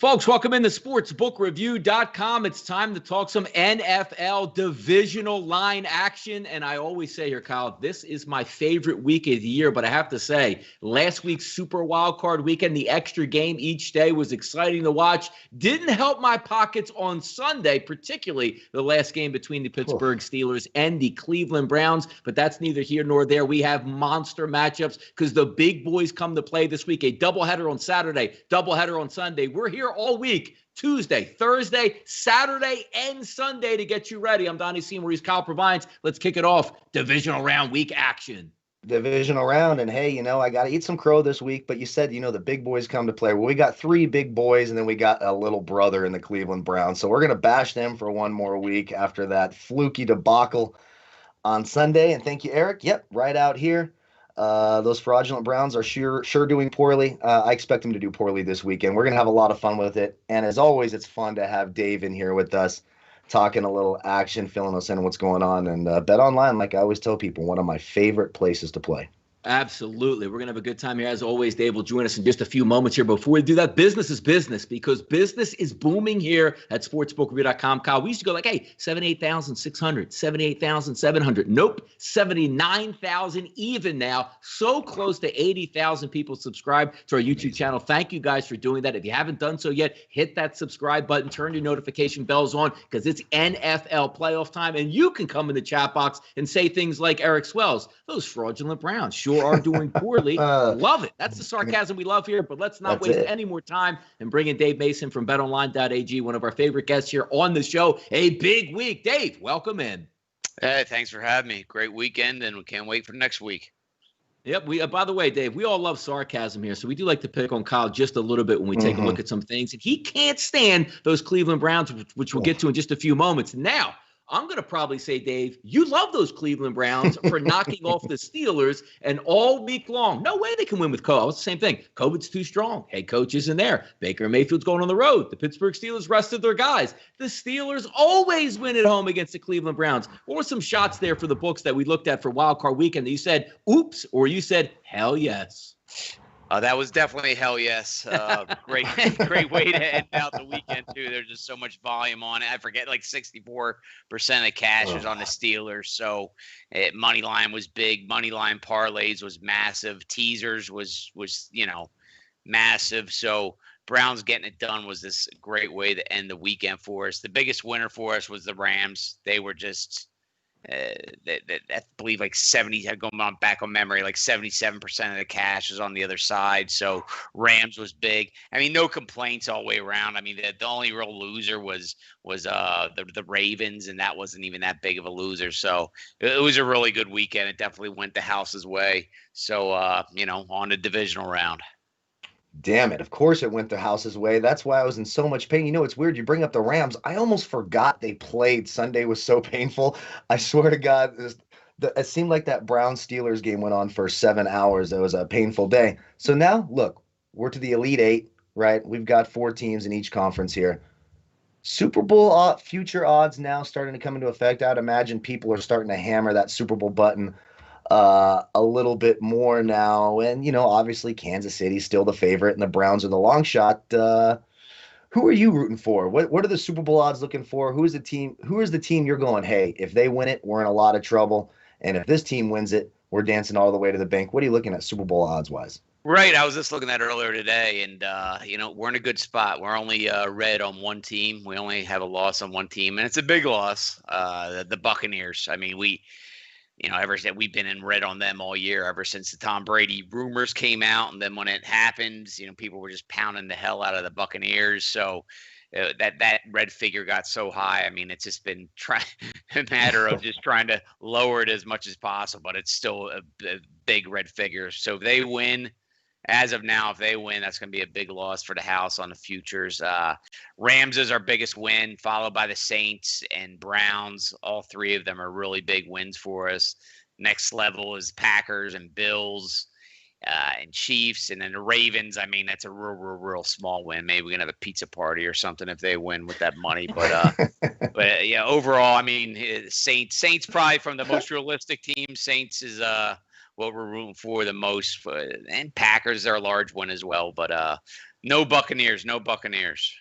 Folks, welcome into sportsbookreview.com. It's time to talk some NFL divisional line action. And I always say here, Kyle, this is my favorite week of the year. But I have to say, last week's Super Wildcard weekend, the extra game each day was exciting to watch. Didn't help my pockets on Sunday, particularly the last game between the Pittsburgh Steelers and the Cleveland Browns. But that's neither here nor there. We have monster matchups because the big boys come to play this week. A doubleheader on Saturday, doubleheader on Sunday. We're here all week, Tuesday, Thursday, Saturday, and Sunday to get you ready. I'm Donnie and Kyle Purviance. Let's kick it off. Divisional round week action. Divisional round, and hey, I got to eat some crow this week, but you said, the big boys come to play. Well, we got three big boys, and then we got a little brother in the Cleveland Browns. So we're going to bash them for one more week after that fluky debacle on Sunday. And thank you, Eric. Yep, right out here. Those fraudulent Browns are sure doing poorly. I expect them to do poorly this weekend. We're going to have a lot of fun with it. And as always, it's fun to have Dave in here with us, talking a little action, filling us in on what's going on. And Bet Online, like I always tell people, one of my favorite places to play. Absolutely. We're going to have a good time here. As always, Dave will join us in just a few moments here. Before we do that, business is business because business is booming here at sportsbookreview.com. Kyle, we used to go like, hey, 78,600, 78,700. Nope, 79,000 even now. So close to 80,000 people subscribe to our YouTube channel. Thank you guys for doing that. If you haven't done so yet, hit that subscribe button, turn your notification bells on because it's NFL playoff time. And you can come in the chat box and say things like Eric Swells, those fraudulent Browns sure are doing poorly. Love it. That's the sarcasm we love here, but let's not waste any more time and bring in Dave Mason from betonline.ag, one of our favorite guests here on the show. A big week. Dave, welcome in. Hey, thanks for having me. Great weekend, and we can't wait for next week. Yep. By the way, Dave, we all love sarcasm here, so we do like to pick on Kyle just a little bit when we take a look at some things. And he can't stand those Cleveland Browns, which we'll get to in just a few moments. Now, I'm going to probably say, Dave, you love those Cleveland Browns for knocking off the Steelers, and all week long, no way they can win with COVID. It's the same thing. COVID's too strong. Head coach isn't there. Baker Mayfield's going on the road. The Pittsburgh Steelers rested their guys. The Steelers always win at home against the Cleveland Browns. What were some shots there for the books that we looked at for Wild Card Weekend that you said, oops, or you said, hell yes? That was definitely a hell yes. Great way to end out the weekend, too. There's just so much volume on it. I forget, like 64% of cash was on the Steelers. So money line was big. Money line parlays was massive. Teasers was massive. So Browns getting it done was this great way to end the weekend for us. The biggest winner for us was the Rams. They were just I believe like 70, going on back on memory, like 77% of the cash is on the other side. So Rams was big. I mean, no complaints all the way around. I mean, the only real loser was the Ravens, and that wasn't even that big of a loser. So it was a really good weekend. It definitely went the house's way. So, on the divisional round. Damn it. Of course it went the house's way. That's why I was in so much pain. It's weird. You bring up the Rams. I almost forgot they played. Sunday was so painful. I swear to God, it seemed like that Browns-Steelers game went on for 7 hours. It was a painful day. So now, look, we're to the Elite Eight, right? We've got 4 teams in each conference here. Super Bowl future odds now starting to come into effect. I'd imagine people are starting to hammer that Super Bowl button a little bit more now. And, obviously Kansas City's still the favorite and the Browns are the long shot. Who are you rooting for? What are the Super Bowl odds looking for? Who is the team you're going, hey, if they win it, we're in a lot of trouble. And if this team wins it, we're dancing all the way to the bank. What are you looking at Super Bowl odds wise? Right. I was just looking at it earlier today, and, we're in a good spot. We're only red on one team. We only have a loss on one team, and it's a big loss, the Buccaneers. I mean, ever since we've been in red on them all year, ever since the Tom Brady rumors came out. And then when it happened, people were just pounding the hell out of the Buccaneers. So that red figure got so high. I mean, it's just been a matter of just trying to lower it as much as possible, but it's still a big red figure. So if they win, as of now, if they win, that's going to be a big loss for the house on the futures. Rams is our biggest win, followed by the Saints and Browns. All three of them are really big wins for us. Next level is Packers and Bills and Chiefs. And then the Ravens, I mean, that's a real small win. Maybe we can have a pizza party or something if they win with that money. But overall, I mean, Saints probably from the most realistic teams. Saints is what we're rooting for the most. And Packers are a large one as well. But No Buccaneers. No Buccaneers.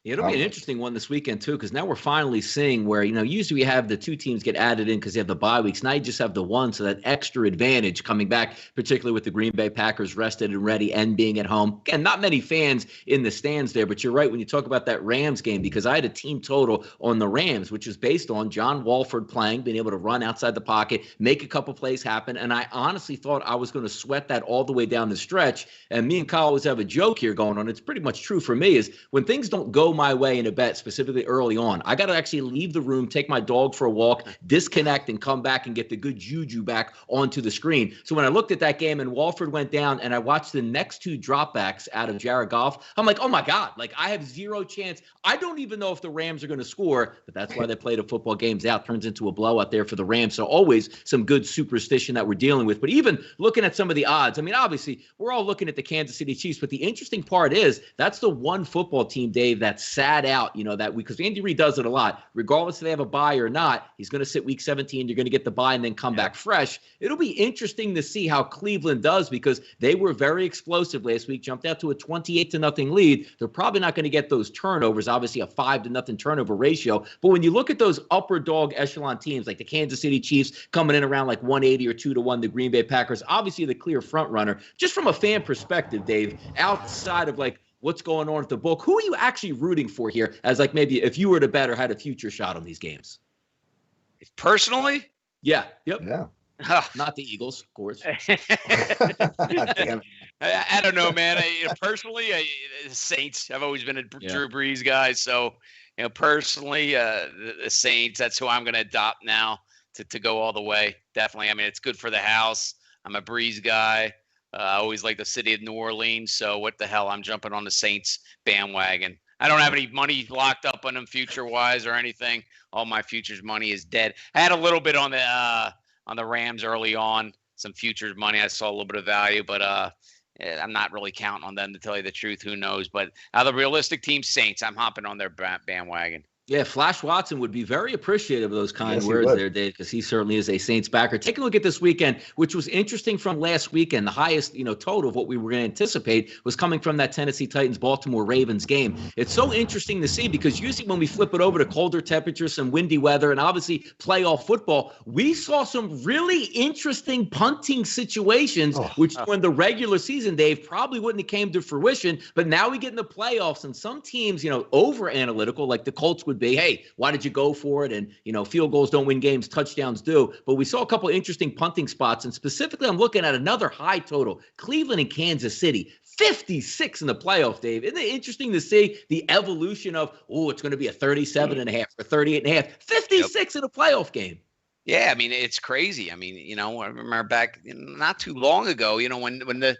It'll be an interesting one this weekend, too, because now we're finally seeing where, usually we have the two teams get added in because you have the bye weeks. Now you just have the one, so that extra advantage coming back, particularly with the Green Bay Packers rested and ready and being at home. Again, not many fans in the stands there, but you're right when you talk about that Rams game, because I had a team total on the Rams, which is based on John Walford playing, being able to run outside the pocket, make a couple plays happen, and I honestly thought I was going to sweat that all the way down the stretch. And me and Kyle always have a joke here going on. It's pretty much true for me, is when things don't go my way in a bet, specifically early on, I got to actually leave the room, take my dog for a walk, disconnect, and come back and get the good juju back onto the screen. So when I looked at that game and Walford went down and I watched the next two dropbacks out of Jared Goff, I'm like, oh my God, like I have zero chance. I don't even know if the Rams are going to score, but that's why they play the football games out. Turns into a blowout there for the Rams. So always some good superstition that we're dealing with. But even looking at some of the odds, I mean, obviously we're all looking at the Kansas City Chiefs, but the interesting part is that's the one football team, Dave, that sat out, because Andy Reid does it a lot. Regardless if they have a bye or not, he's going to sit week 17. You're going to get the bye and then come back fresh. It'll be interesting to see how Cleveland does, because they were very explosive last week, jumped out to a 28-0 lead. They're probably not going to get those turnovers, obviously a 5-0 turnover ratio. But when you look at those upper dog echelon teams like the Kansas City Chiefs coming in around like 180 or 2-1, the Green Bay Packers, obviously the clear front runner. Just from a fan perspective, Dave, outside of like what's going on at the book, who are you actually rooting for here as like maybe if you were to bet or had a future shot on these games? Personally? Yeah. Yep. Yeah. Not the Eagles, of course. Damn. I don't know, man. Personally, the Saints. I've always been a Drew Brees guy. So, personally, the Saints, that's who I'm going to adopt now to go all the way. Definitely. I mean, it's good for the house. I'm a Brees guy. I always like the city of New Orleans, so what the hell? I'm jumping on the Saints bandwagon. I don't have any money locked up on them future-wise or anything. All my futures money is dead. I had a little bit on the Rams early on, some futures money. I saw a little bit of value, but I'm not really counting on them to tell you the truth. Who knows? But the realistic team, Saints, I'm hopping on their bandwagon. Yeah, Flash Watson would be very appreciative of those kind words there, Dave, because he certainly is a Saints backer. Take a look at this weekend, which was interesting from last weekend. The highest, total of what we were going to anticipate was coming from that Tennessee Titans Baltimore Ravens game. It's so interesting to see because usually when we flip it over to colder temperatures, some windy weather, and obviously playoff football, we saw some really interesting punting situations, which during the regular season, Dave, probably wouldn't have came to fruition. But now we get in the playoffs, and some teams, over analytical, like the Colts would be, hey, why did you go for it? And, field goals don't win games, touchdowns do. But we saw a couple of interesting punting spots. And specifically, I'm looking at another high total, Cleveland and Kansas City, 56 in the playoff, Dave. Isn't it interesting to see the evolution of, it's going to be a 37.5 or 38.5, 56 in a playoff game? Yeah, I mean, it's crazy. I mean, I remember back not too long ago, when the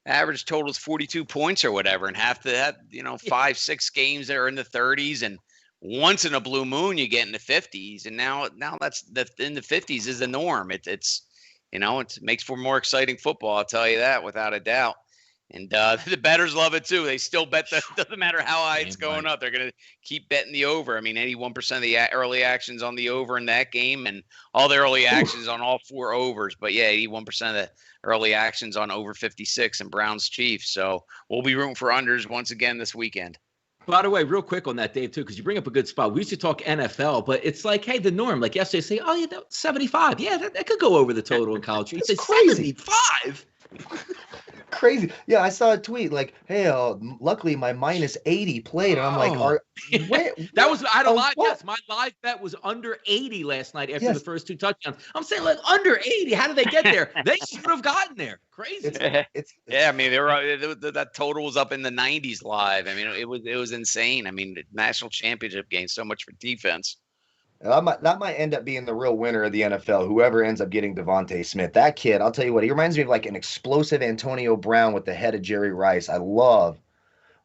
average total is 42 points or whatever, and half that, 5-6 games that are in the 30s, and once in a blue moon you get in the 50s, and now that's in the 50s is the norm. It's it makes for more exciting football, I'll tell you that without a doubt. And the bettors love it too. They still bet doesn't matter how high it's going up. They're going to keep betting the over. I mean, 81% of the early actions on the over in that game, and all the early actions on all four overs. But yeah, 81% of the early actions on over 56 and Browns Chiefs. So we'll be rooting for unders once again this weekend. By the way, real quick on that, Dave, too, because you bring up a good spot. We used to talk NFL, but it's like, hey, the norm. Like yesterday, say, 75. Yeah, that could go over the total in college. You say 75. Crazy. Yeah, I saw a tweet like, hey, luckily my minus 80 played. And I'm like, that was, I had a live, yes, my live bet was under 80 last night after the first two touchdowns. I'm saying, like, under 80, how did they get there? They should have gotten there. Crazy. Yeah, I mean, that total was up in the 90s live. I mean, it was insane. I mean, the national championship game, so much for defense. That might end up being the real winner of the NFL, whoever ends up getting Devontae Smith. That kid, I'll tell you what, he reminds me of like an explosive Antonio Brown with the head of Jerry Rice. I love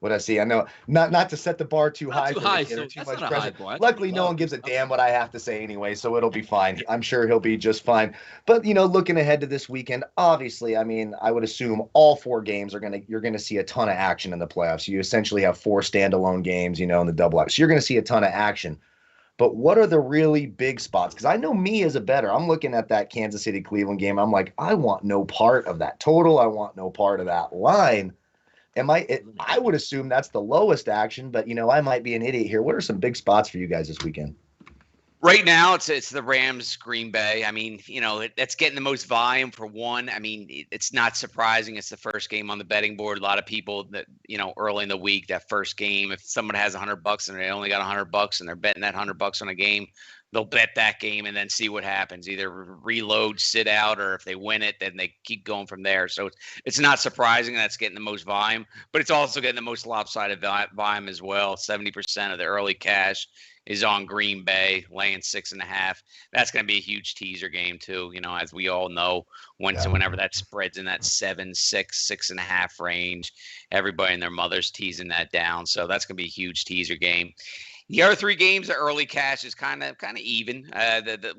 what I see. I know not to set the bar too high for the kid or too much pressure. Luckily, no one gives a damn what I have to say anyway, so it'll be fine. I'm sure he'll be just fine. But, looking ahead to this weekend, obviously, I mean, I would assume all four games you're going to see a ton of action in the playoffs. You essentially have four standalone games, in the double up. So you're going to see a ton of action. But what are the really big spots? Because I know me as a bettor, I'm looking at that Kansas City-Cleveland game. I'm like, I want no part of that total. I want no part of that line. I would assume that's the lowest action, but I might be an idiot here. What are some big spots for you guys this weekend? Right now, it's the Rams, Green Bay. I mean, that's getting the most volume for one. I mean, it's not surprising. It's the first game on the betting board. A lot of people that, early in the week, that first game, if someone has $100 and they only got $100 and they're betting that $100 on a game, they'll bet that game and then see what happens. Either reload, sit out, or if they win it, then they keep going from there. So it's not surprising that's getting the most volume, but it's also getting the most lopsided volume as well. 70% of the early cash is on Green Bay, laying 6.5. That's going to be a huge teaser game too. As we all know, whenever that spreads in that 7, 6, 6.5 range, everybody and their mother's teasing that down. So that's going to be a huge teaser game. The other three games, the early cash is kind of even.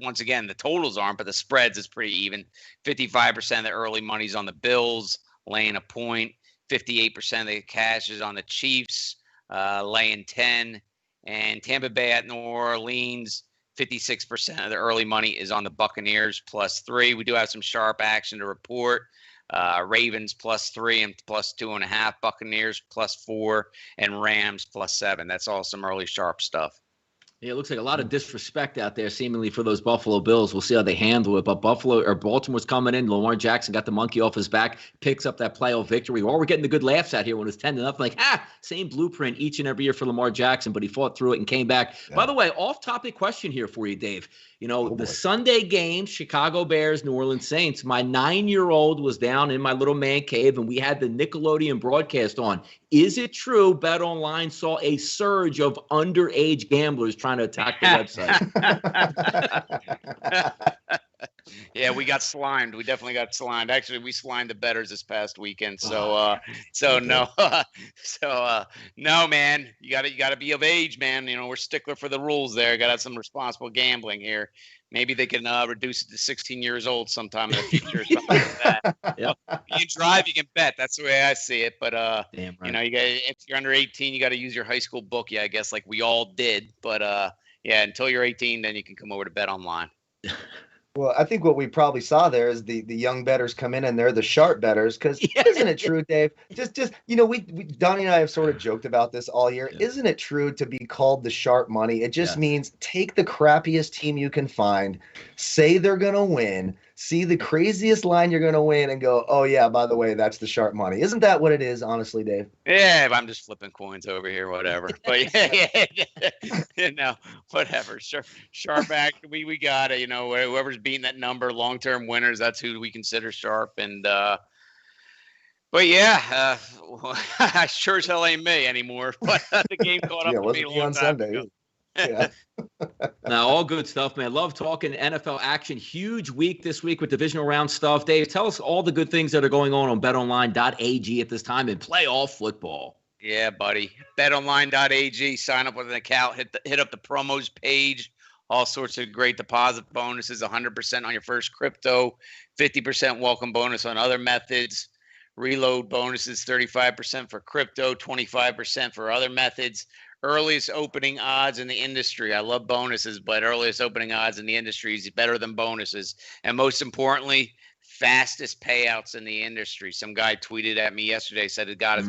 Once again, the totals aren't, but the spreads is pretty even. 55% of the early money's on the Bills, laying a point. 58% of the cash is on the Chiefs, laying 10. And Tampa Bay at New Orleans, 56% of the early money is on the Buccaneers +3. We do have some sharp action to report. Ravens +3 and +2.5. Buccaneers +4 and Rams +7. That's all some early sharp stuff. Yeah, it looks like a lot of disrespect out there, seemingly, for those Buffalo Bills. We'll see how they handle it. But Baltimore's coming in. Lamar Jackson got the monkey off his back, picks up that playoff victory. We're getting the good laughs out here when it's 10-0. Like, same blueprint each and every year for Lamar Jackson, but he fought through it and came back. Yeah. By the way, off-topic question here for you, Dave. The Sunday game, Chicago Bears, New Orleans Saints, my 9-year-old was down in my little man cave, and we had the Nickelodeon broadcast on. Is it true BetOnline saw a surge of underage gamblers trying to attack the website? Yeah, we got slimed. We definitely got slimed. Actually, we slimed the bettors this past weekend. No, man. You gotta be of age, man. We're stickler for the rules there. Got to have some responsible gambling here. Maybe they can reduce it to 16 years old sometime in the future or something like that. Yep. You can drive, you can bet. That's the way I see it. But damn right. If you're under 18, you got to use your high school bookie, I guess, like we all did. But until you're 18, then you can come over to BetOnline. Well, I think what we probably saw there is the young bettors come in and they're the sharp bettors. Because isn't it true, Dave? Just we Donnie and I have sort of joked about this all year. Yeah. Isn't it true to be called the sharp money? It just means take the crappiest team you can find, say they're gonna win, see the craziest line you're gonna win, and go, oh yeah, by the way, that's the sharp money. Isn't that what it is, honestly, Dave? Yeah, I'm just flipping coins over here, whatever. But whatever. Sharp act. We got it. Whoever's beating that number, long-term winners, that's who we consider sharp. And I sure as hell ain't me anymore. But the game caught up with me a long time ago. Yeah. Now, all good stuff, man. Love talking NFL action. Huge week this week with divisional round stuff. Dave, tell us all the good things that are going on betonline.ag at this time in playoff football. Yeah, buddy. betonline.ag. Sign up with an account. Hit up the promos page. All sorts of great deposit bonuses. 100% on your first crypto. 50% welcome bonus on other methods. Reload bonuses. 35% for crypto. 25% for other methods. Earliest opening odds in the industry. I love bonuses, but earliest opening odds in the industry is better than bonuses. And most importantly, fastest payouts in the industry. Some guy tweeted at me yesterday, said he got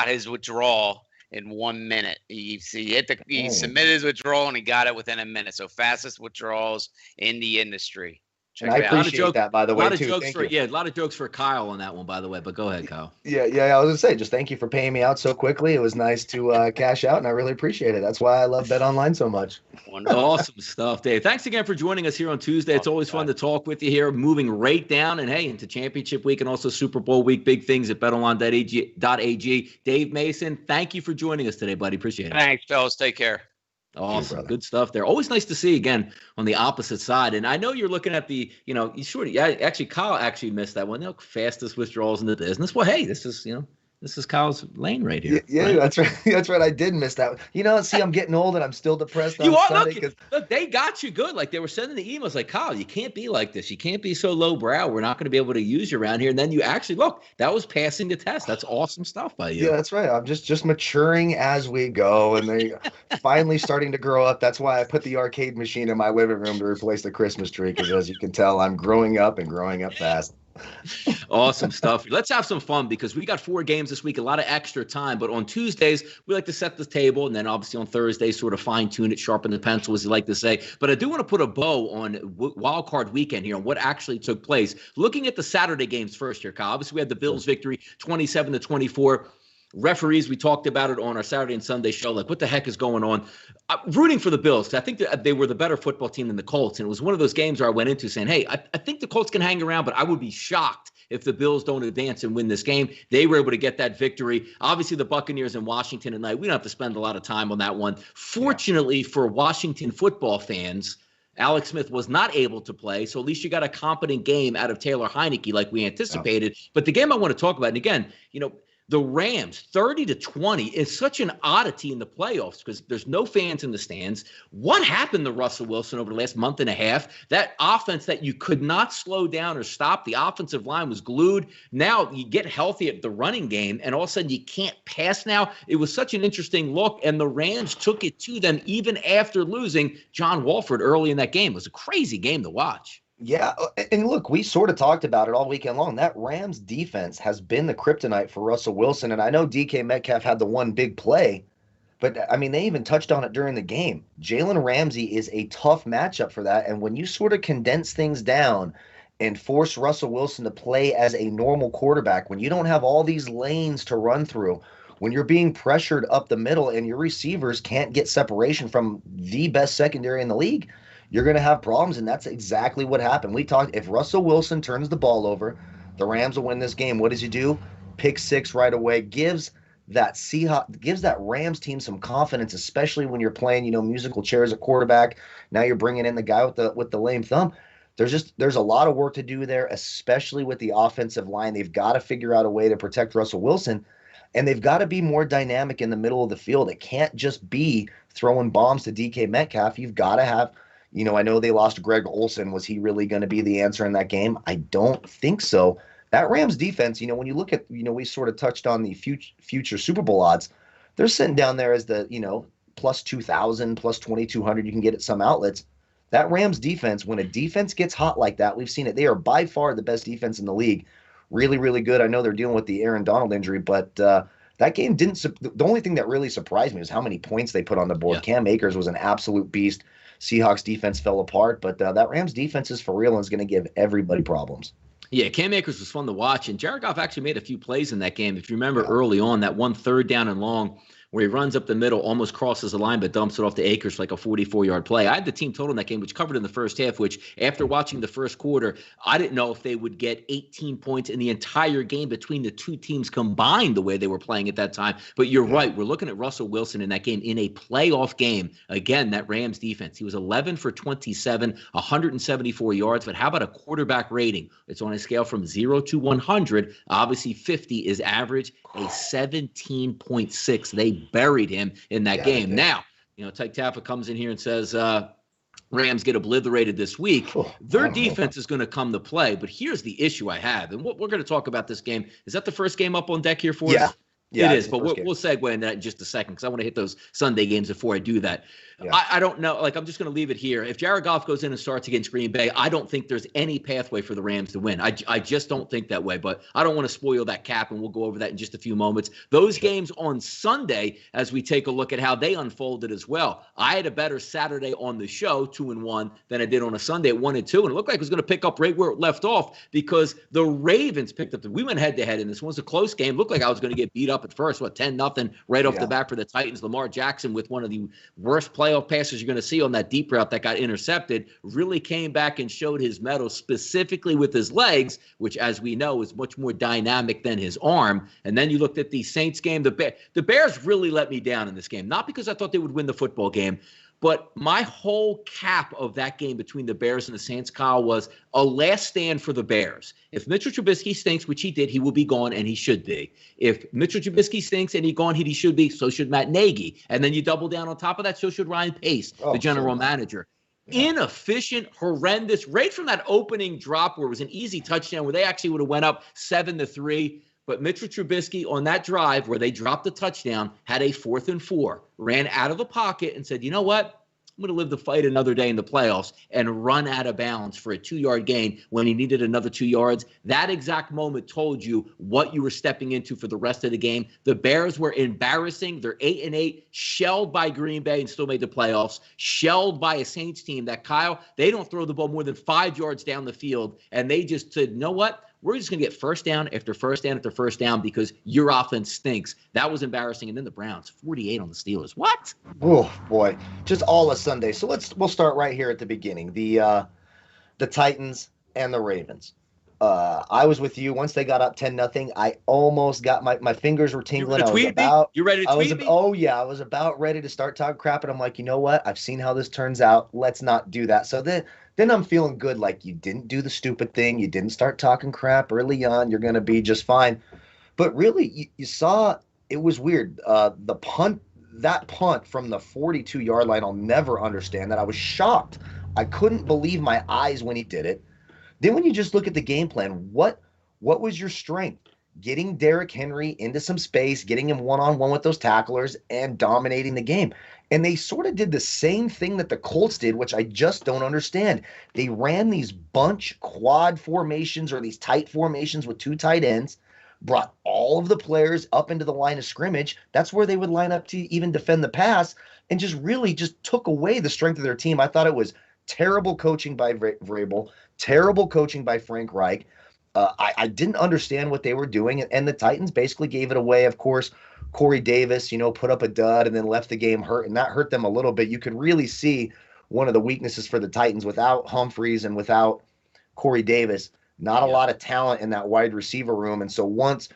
his withdrawal in 1 minute. He submitted his withdrawal and he got it within a minute. So fastest withdrawals in the industry. And I appreciate that, by the way, too. A lot of jokes for Kyle on that one, by the way, but go ahead, Kyle. Yeah, I was going to say, just thank you for paying me out so quickly. It was nice to cash out, and I really appreciate it. That's why I love BetOnline so much. Wonderful. Awesome stuff, Dave. Thanks again for joining us here on Tuesday. It's always fun to talk with you here, moving right down and, hey, into championship week and also Super Bowl week. Big things at betonline.ag. Dave Mason, thank you for joining us today, buddy. Appreciate it. Thanks, fellas. Take care. Awesome. Good stuff there. Always nice to see again on the opposite side. And I know you're looking at actually Kyle actually missed that one. Fastest withdrawals in the business. Well, hey, this is Kyle's lane right here. Yeah, right? That's right. That's right. I did miss that. See, I'm getting old and I'm still depressed on Sunday. Look, they got you good. Like, they were sending the emails like, Kyle, you can't be like this. You can't be so low brow. We're not going to be able to use you around here. And then you actually, look, that was passing the test. That's awesome stuff by you. Yeah, that's right. I'm just maturing as we go. And they finally starting to grow up. That's why I put the arcade machine in my living room to replace the Christmas tree. Because as you can tell, I'm growing up and growing up fast. Awesome stuff. Let's have some fun because we got 4 games this week, a lot of extra time. But on Tuesdays, we like to set the table. And then obviously on Thursdays, sort of fine tune it, sharpen the pencil, as you like to say. But I do want to put a bow on wild card weekend here on what actually took place. Looking at the Saturday games first here, Kyle. Obviously, we had the Bills victory 27-24. Referees, we talked about it on our Saturday and Sunday show. Like, what the heck is going on? Rooting for the Bills. I think that they were the better football team than the Colts. And it was one of those games where I went into saying, hey, I think the Colts can hang around, but I would be shocked if the Bills don't advance and win this game. They were able to get that victory. Obviously, the Buccaneers and Washington tonight, we don't have to spend a lot of time on that one. Fortunately for Washington football fans, Alex Smith was not able to play, so at least you got a competent game out of Taylor Heineke like we anticipated. Yeah. But the game I want to talk about, and again, the Rams, 30-20, is such an oddity in the playoffs because there's no fans in the stands. What happened to Russell Wilson over the last month and a half? That offense that you could not slow down or stop, the offensive line was glued. Now you get healthy at the running game, and all of a sudden you can't pass now. It was such an interesting look, and the Rams took it to them even after losing John Wolford early in that game. It was a crazy game to watch. Yeah, and look, we sort of talked about it all weekend long. That Rams defense has been the kryptonite for Russell Wilson, and I know DK Metcalf had the one big play, but, I mean, they even touched on it during the game. Jalen Ramsey is a tough matchup for that, and when you sort of condense things down and force Russell Wilson to play as a normal quarterback, when you don't have all these lanes to run through, when you're being pressured up the middle and your receivers can't get separation from the best secondary in the league, you're going to have problems, and that's exactly what happened. We talked, if Russell Wilson turns the ball over, the Rams will win this game. What does he do? Pick 6 right away. Gives that Rams team some confidence, especially when you're playing, musical chairs at quarterback. Now you're bringing in the guy with the lame thumb. There's a lot of work to do there, especially with the offensive line. They've got to figure out a way to protect Russell Wilson, and they've got to be more dynamic in the middle of the field. It can't just be throwing bombs to DK Metcalf. You've got to have I know they lost Greg Olsen. Was he really going to be the answer in that game? I don't think so. That Rams defense, when you look at, we sort of touched on the future Super Bowl odds. They're sitting down there as the, plus 2,000, plus 2,200 you can get at some outlets. That Rams defense, when a defense gets hot like that, we've seen it. They are by far the best defense in the league. Really, really good. I know they're dealing with the Aaron Donald injury, but that game didn't – the only thing that really surprised me was how many points they put on the board. Yeah. Cam Akers was an absolute beast. Seahawks defense fell apart, but that Rams defense is for real and is going to give everybody problems. Yeah, Cam Akers was fun to watch, and Jared Goff actually made a few plays in that game. If you remember early on, that one 3rd down and long where he runs up the middle, almost crosses the line, but dumps it off to Akers like a 44-yard play. I had the team total in that game, which covered in the first half, which after watching the first quarter, I didn't know if they would get 18 points in the entire game between the two teams combined the way they were playing at that time. But you're right. We're looking at Russell Wilson in that game, in a playoff game. Again, that Rams defense. He was 11 for 27, 174 yards. But how about a quarterback rating? It's on a scale from 0 to 100. Obviously, 50 is average, a 17.6. They buried him in that game. Now, Tyke Taffa comes in here and says Rams get obliterated this week. Their defense is going to come to play. But here's the issue I have, and what we're going to talk about this game. Is that the first game up on deck here for us? Yeah, it is, but we'll segue into that in just a second because I want to hit those Sunday games before I do that. Yeah. I don't know. I'm just going to leave it here. If Jared Goff goes in and starts against Green Bay, I don't think there's any pathway for the Rams to win. I just don't think that way, but I don't want to spoil that cap, and we'll go over that in just a few moments. Those games on Sunday, as we take a look at how they unfolded as well. I had a better Saturday on the show, 2-1, than I did on a Sunday at 1-2, and it looked like it was going to pick up right where it left off because the Ravens picked up. We went head-to-head in this one. It was a close game. Looked like I was going to get beat up at first, 10-0 right off the bat for the Titans. Lamar Jackson with one of the worst playoff passes you're going to see on that deep route that got intercepted, really came back and showed his mettle specifically with his legs, which, as we know, is much more dynamic than his arm. And then you looked at the Saints game. The Bears really let me down in this game, not because I thought they would win the football game, but my whole cap of that game between the Bears and the Saints, Kyle, was a last stand for the Bears. If Mitchell Trubisky stinks, which he did, he will be gone, and he should be. If Mitchell Trubisky stinks and he's gone, he should be, so should Matt Nagy. And then you double down on top of that, so should Ryan Pace, the general manager. Yeah. Inefficient, horrendous, right from that opening drop where it was an easy touchdown where they actually would have went up 7-3. But Mitchell Trubisky on that drive where they dropped the touchdown had a 4th and 4, ran out of the pocket and said, you know what? I'm going to live to fight another day in the playoffs, and run out of bounds for a 2-yard gain when he needed another 2 yards. That exact moment told you what you were stepping into for the rest of the game. The Bears were embarrassing. They're 8-8, shelled by Green Bay and still made the playoffs, shelled by a Saints team that, Kyle, they don't throw the ball more than 5 yards down the field, and they just said, you know what? We're just going to get first down after first down after first down because your offense stinks. That was embarrassing. And then the Browns, 48 on the Steelers. What? Oh, boy. Just all of Sunday. So we'll start right here at the beginning. The Titans and the Ravens. I was with you. Once they got up 10-0, I almost got my fingers were tingling. You ready to tweet me? Oh, yeah. I was about ready to start talking crap. And I'm like, you know what? I've seen how this turns out. Let's not do that. So then I'm feeling good, like you didn't do the stupid thing. You didn't start talking crap early on. You're going to be just fine. But really, you saw it was weird. That punt from the 42-yard line, I'll never understand that. I was shocked. I couldn't believe my eyes when he did it. Then when you just look at the game plan, what was your strength? Getting Derrick Henry into some space, getting him one-on-one with those tacklers, and dominating the game. And they sort of did the same thing that the Colts did, which I just don't understand. They ran these bunch quad formations or these tight formations with 2 tight ends, brought all of the players up into the line of scrimmage. That's where they would line up to even defend the pass, and just really just took away the strength of their team. I thought it was terrible coaching by Vrabel, terrible coaching by Frank Reich. I didn't understand what they were doing, and the Titans basically gave it away. Of course, Corey Davis, put up a dud and then left the game hurt, and that hurt them a little bit. You could really see one of the weaknesses for the Titans without Humphreys and without Corey Davis. Not a lot of talent in that wide receiver room, and so once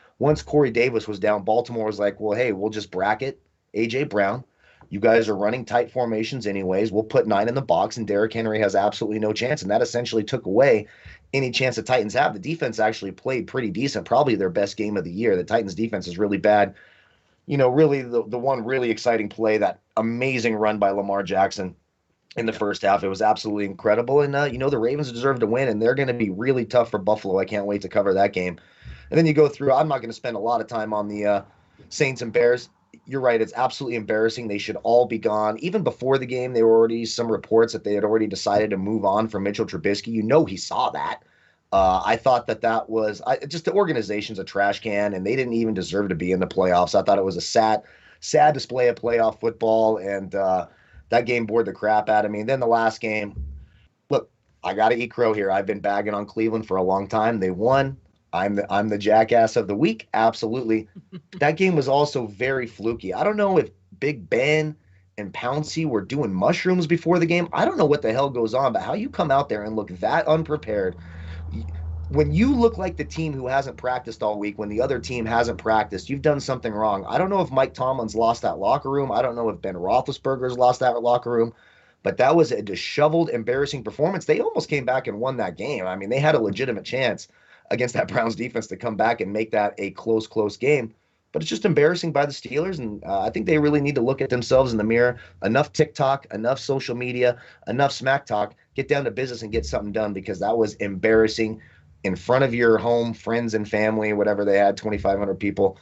Corey Davis was down, Baltimore was like, well, hey, we'll just bracket A.J. Brown. You guys are running tight formations anyways. We'll put 9 in the box, and Derrick Henry has absolutely no chance, and that essentially took away any chance the Titans have. The defense actually played pretty decent, probably their best game of the year. The Titans defense is really bad. Really the one really exciting play, that amazing run by Lamar Jackson in the first half. It was absolutely incredible. And, the Ravens deserve to win, and they're going to be really tough for Buffalo. I can't wait to cover that game. And then you go through, I'm not going to spend a lot of time on the Saints and Bears. You're right. It's absolutely embarrassing. They should all be gone. Even before the game, there were already some reports that they had already decided to move on from Mitchell Trubisky. He saw that. I thought that was just the organization's a trash can, and they didn't even deserve to be in the playoffs. I thought it was a sad display of playoff football, and that game bored the crap out of me. And then the last game, look, I got to eat crow here. I've been bagging on Cleveland for a long time. They won. I'm the jackass of the week. Absolutely. That game was also very fluky. I don't know if Big Ben and Pouncey were doing mushrooms before the game. I don't know what the hell goes on, but how you come out there and look that unprepared, when you look like the team who hasn't practiced all week, when the other team hasn't practiced, you've done something wrong. I don't know if Mike Tomlin's lost that locker room. I don't know if Ben Roethlisberger's lost that locker room, but that was a disheveled, embarrassing performance. They almost came back and won that game. I mean, they had a legitimate chance against that Browns defense to come back and make that a close game. But it's just embarrassing by the Steelers, and I think they really need to look at themselves in the mirror. Enough TikTok, enough social media, enough smack talk. Get down to business and get something done, because that was embarrassing in front of your home, friends and family, whatever they had, 2,500 people.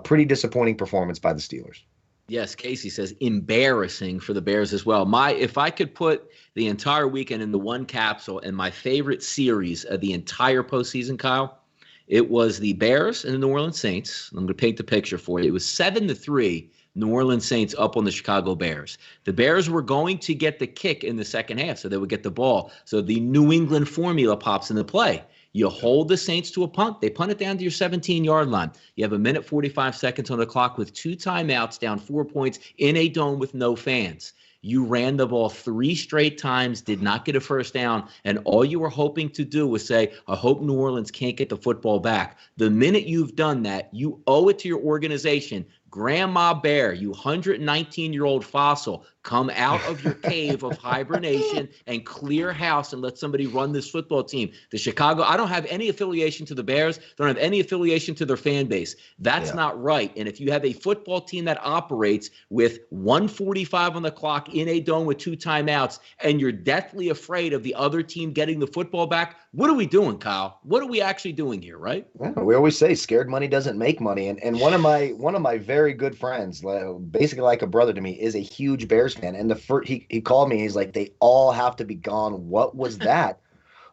Pretty disappointing performance by the Steelers. Yes, Casey says embarrassing for the Bears as well. If I could put the entire weekend in the one capsule and my favorite series of the entire postseason, Kyle, it was the Bears and the New Orleans Saints. I'm going to paint the picture for you. It was 7-3, New Orleans Saints up on the Chicago Bears. The Bears were going to get the kick in the second half, so they would get the ball. So the New England formula pops into play. You hold the Saints to a punt. They punt it down to your 17-yard line. You have 1:45 on the clock with 2 timeouts, down 4 points in a dome with no fans. You ran the ball 3 straight times, did not get a first down, and all you were hoping to do was say, I hope New Orleans can't get the football back. The minute you've done that, you owe it to your organization. Grandma Bear, you 119-year-old fossil, come out of your cave of hibernation and clear house and let somebody run this football team. The Chicago, I don't have any affiliation to the Bears, don't have any affiliation to their fan base. That's not right. And if you have a football team that operates with 1:45 on the clock in a dome with 2 timeouts, and you're deathly afraid of the other team getting the football back, what are we doing, Kyle? What are we actually doing here, right? Yeah, we always say scared money doesn't make money. And one of my very very good friends, basically like a brother to me, is a huge Bears fan. And he called me. He's like, they all have to be gone. What was that?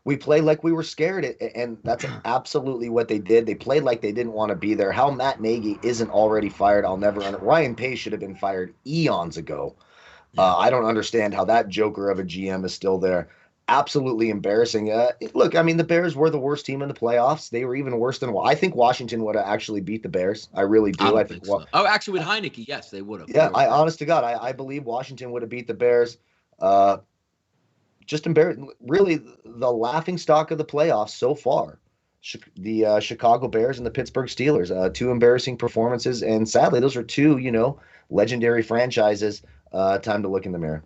We played like we were scared, and that's absolutely what they did. They played like they didn't want to be there. How Matt Nagy isn't already fired, I'll never understand. Ryan Pace should have been fired eons ago. I don't understand how that joker of a GM is still there. Absolutely embarrassing. Look, I mean, the Bears were the worst team in the playoffs. They were even worse than I think Washington would have actually beat the Bears. I really do. I think so. Oh, actually, with Heineke, yes, they would have. Yeah, honest to God, I believe Washington would have beat the Bears. Just embarrassing. Really, the laughing stock of the playoffs so far. The Chicago Bears and the Pittsburgh Steelers. Two embarrassing performances, and sadly, those are two, legendary franchises. Time to look in the mirror.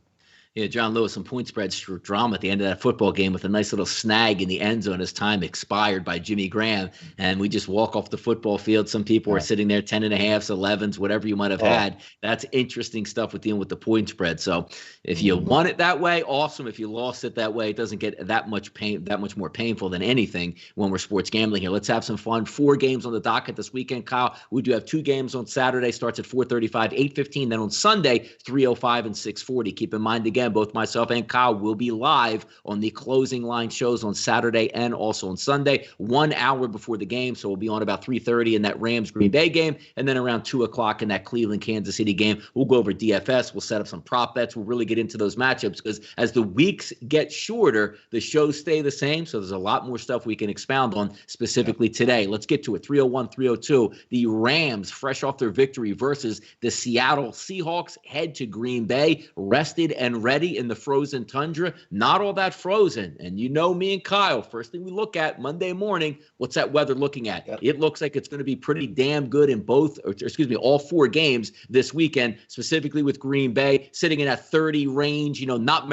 Yeah, John Lewis, some point spreads drama at the end of that football game with a nice little snag in the end zone as time expired by Jimmy Graham. And we just walk off the football field. Some people were sitting there 10.5s, 11s, whatever you might have had. That's interesting stuff with dealing with the point spread. So if you won it that way, awesome. If you lost it that way, it doesn't get that much more painful than anything when we're sports gambling here. Let's have some fun. 4 games on the docket this weekend, Kyle. We do have 2 games on Saturday. Starts at 4:35, 8:15. Then on Sunday, 3:05 and 6:40. Keep in mind, again, both myself and Kyle will be live on the closing line shows on Saturday and also on Sunday, 1 hour before the game. So we'll be on about 3:30 in that Rams Green Bay game, and then around 2 o'clock in that Cleveland Kansas City game. We'll go over DFS. We'll set up some prop bets. We'll really get into those matchups because as the weeks get shorter, the shows stay the same. So there's a lot more stuff we can expound on specifically today. Let's get to it. 301, 302. The Rams, fresh off their victory versus the Seattle Seahawks, head to Green Bay, rested and ready in the frozen tundra. Not all that frozen. And you know me and Kyle, first thing we look at Monday morning, what's that weather looking at? Yep. It looks like it's going to be pretty damn good in all 4 games this weekend, specifically with Green Bay sitting in that 30 range, not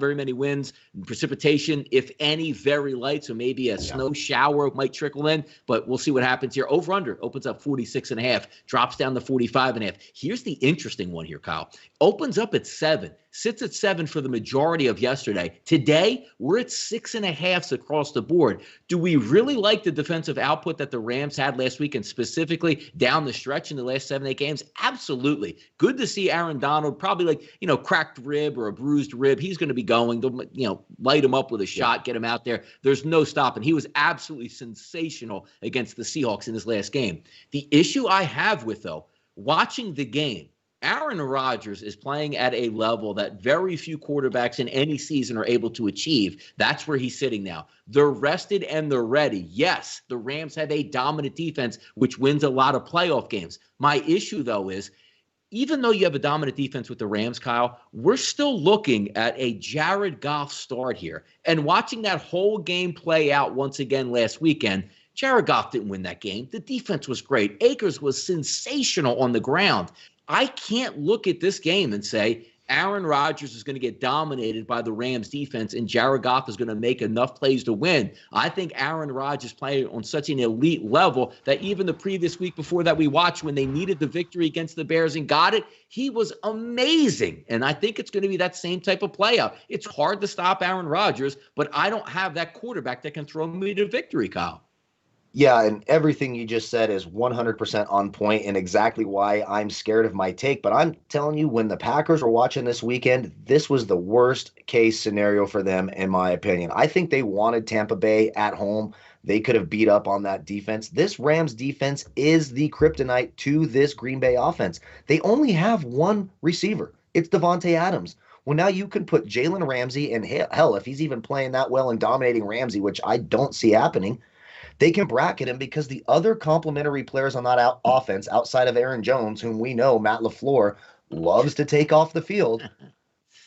very many winds, precipitation, if any, very light. So maybe a snow shower might trickle in, but we'll see what happens here. Over under opens up 46.5, drops down to 45.5. Here's the interesting one here, Kyle. Opens up at 7. Sits at 7 for the majority of yesterday. Today, we're at 6.5s across the board. Do we really like the defensive output that the Rams had last week and specifically down the stretch in the last 7-8 games? Absolutely. Good to see Aaron Donald, probably cracked rib or a bruised rib. He's going to be going. They'll, light him up with a shot, get him out there. There's no stopping. He was absolutely sensational against the Seahawks in his last game. The issue I have with, though, watching the game, Aaron Rodgers is playing at a level that very few quarterbacks in any season are able to achieve. That's where he's sitting now. They're rested and they're ready. Yes, the Rams have a dominant defense, which wins a lot of playoff games. My issue, though, is even though you have a dominant defense with the Rams, Kyle, we're still looking at a Jared Goff start here. And watching that whole game play out once again last weekend, Jared Goff didn't win that game. The defense was great. Akers was sensational on the ground. I can't look at this game and say Aaron Rodgers is going to get dominated by the Rams defense and Jared Goff is going to make enough plays to win. I think Aaron Rodgers played on such an elite level that even the previous week before that we watched when they needed the victory against the Bears and got it, he was amazing. And I think it's going to be that same type of play out. It's hard to stop Aaron Rodgers, but I don't have that quarterback that can throw me to victory, Kyle. Yeah, and everything you just said is 100% on point and exactly why I'm scared of my take. But I'm telling you, when the Packers were watching this weekend, this was the worst case scenario for them, in my opinion. I think they wanted Tampa Bay at home. They could have beat up on that defense. This Rams defense is the kryptonite to this Green Bay offense. They only have one receiver. It's Devontae Adams. Well, now you can put Jalen Ramsey, and hell, if he's even playing that well and dominating Ramsey, which I don't see happening, they can bracket him because the other complementary players on that offense, outside of Aaron Jones, whom we know Matt LaFleur loves to take off the field,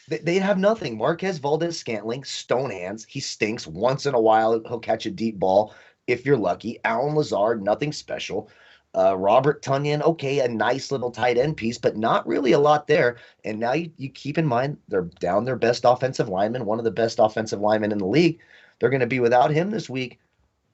they have nothing. Marquez Valdez-Scantling, stone hands. He stinks. Once in a while, he'll catch a deep ball if you're lucky. Alan Lazard, nothing special. Robert Tonyan, okay, a nice little tight end piece, but not really a lot there. And now you keep in mind they're down their best offensive lineman, one of the best offensive linemen in the league. They're going to be without him this week.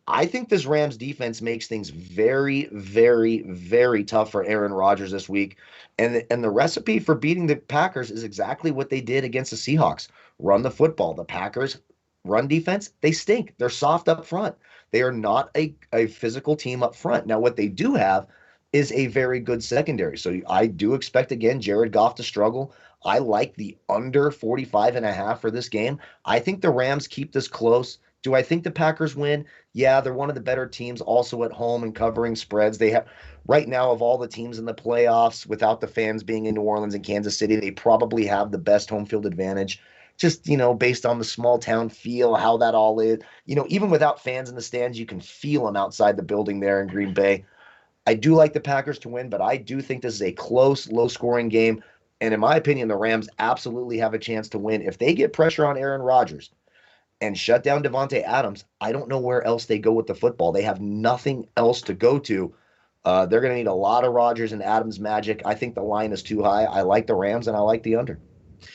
I think this Rams defense makes things very, very, very tough for Aaron Rodgers this week. And the recipe for beating the Packers is exactly what they did against the Seahawks. Run the football. The Packers run defense, they stink. They're soft up front. They are not a physical team up front. Now, what they do have is a very good secondary. So I do expect, again, Jared Goff to struggle. I like the under 45.5 for this game. I think the Rams keep this close. Do I think the Packers win? Yeah, they're one of the better teams also at home and covering spreads. They have right now, of all the teams in the playoffs, without the fans being in New Orleans and Kansas City, they probably have the best home field advantage. Just, based on the small town feel, how that all is. Even without fans in the stands, you can feel them outside the building there in Green Bay. I do like the Packers to win, but I do think this is a close, low-scoring game. And in my opinion, the Rams absolutely have a chance to win. If they get pressure on Aaron Rodgers and shut down Davante Adams, I don't know where else they go with the football. They have nothing else to go to. They're going to need a lot of Rodgers and Adams magic. I think the line is too high. I like the Rams, and I like the under.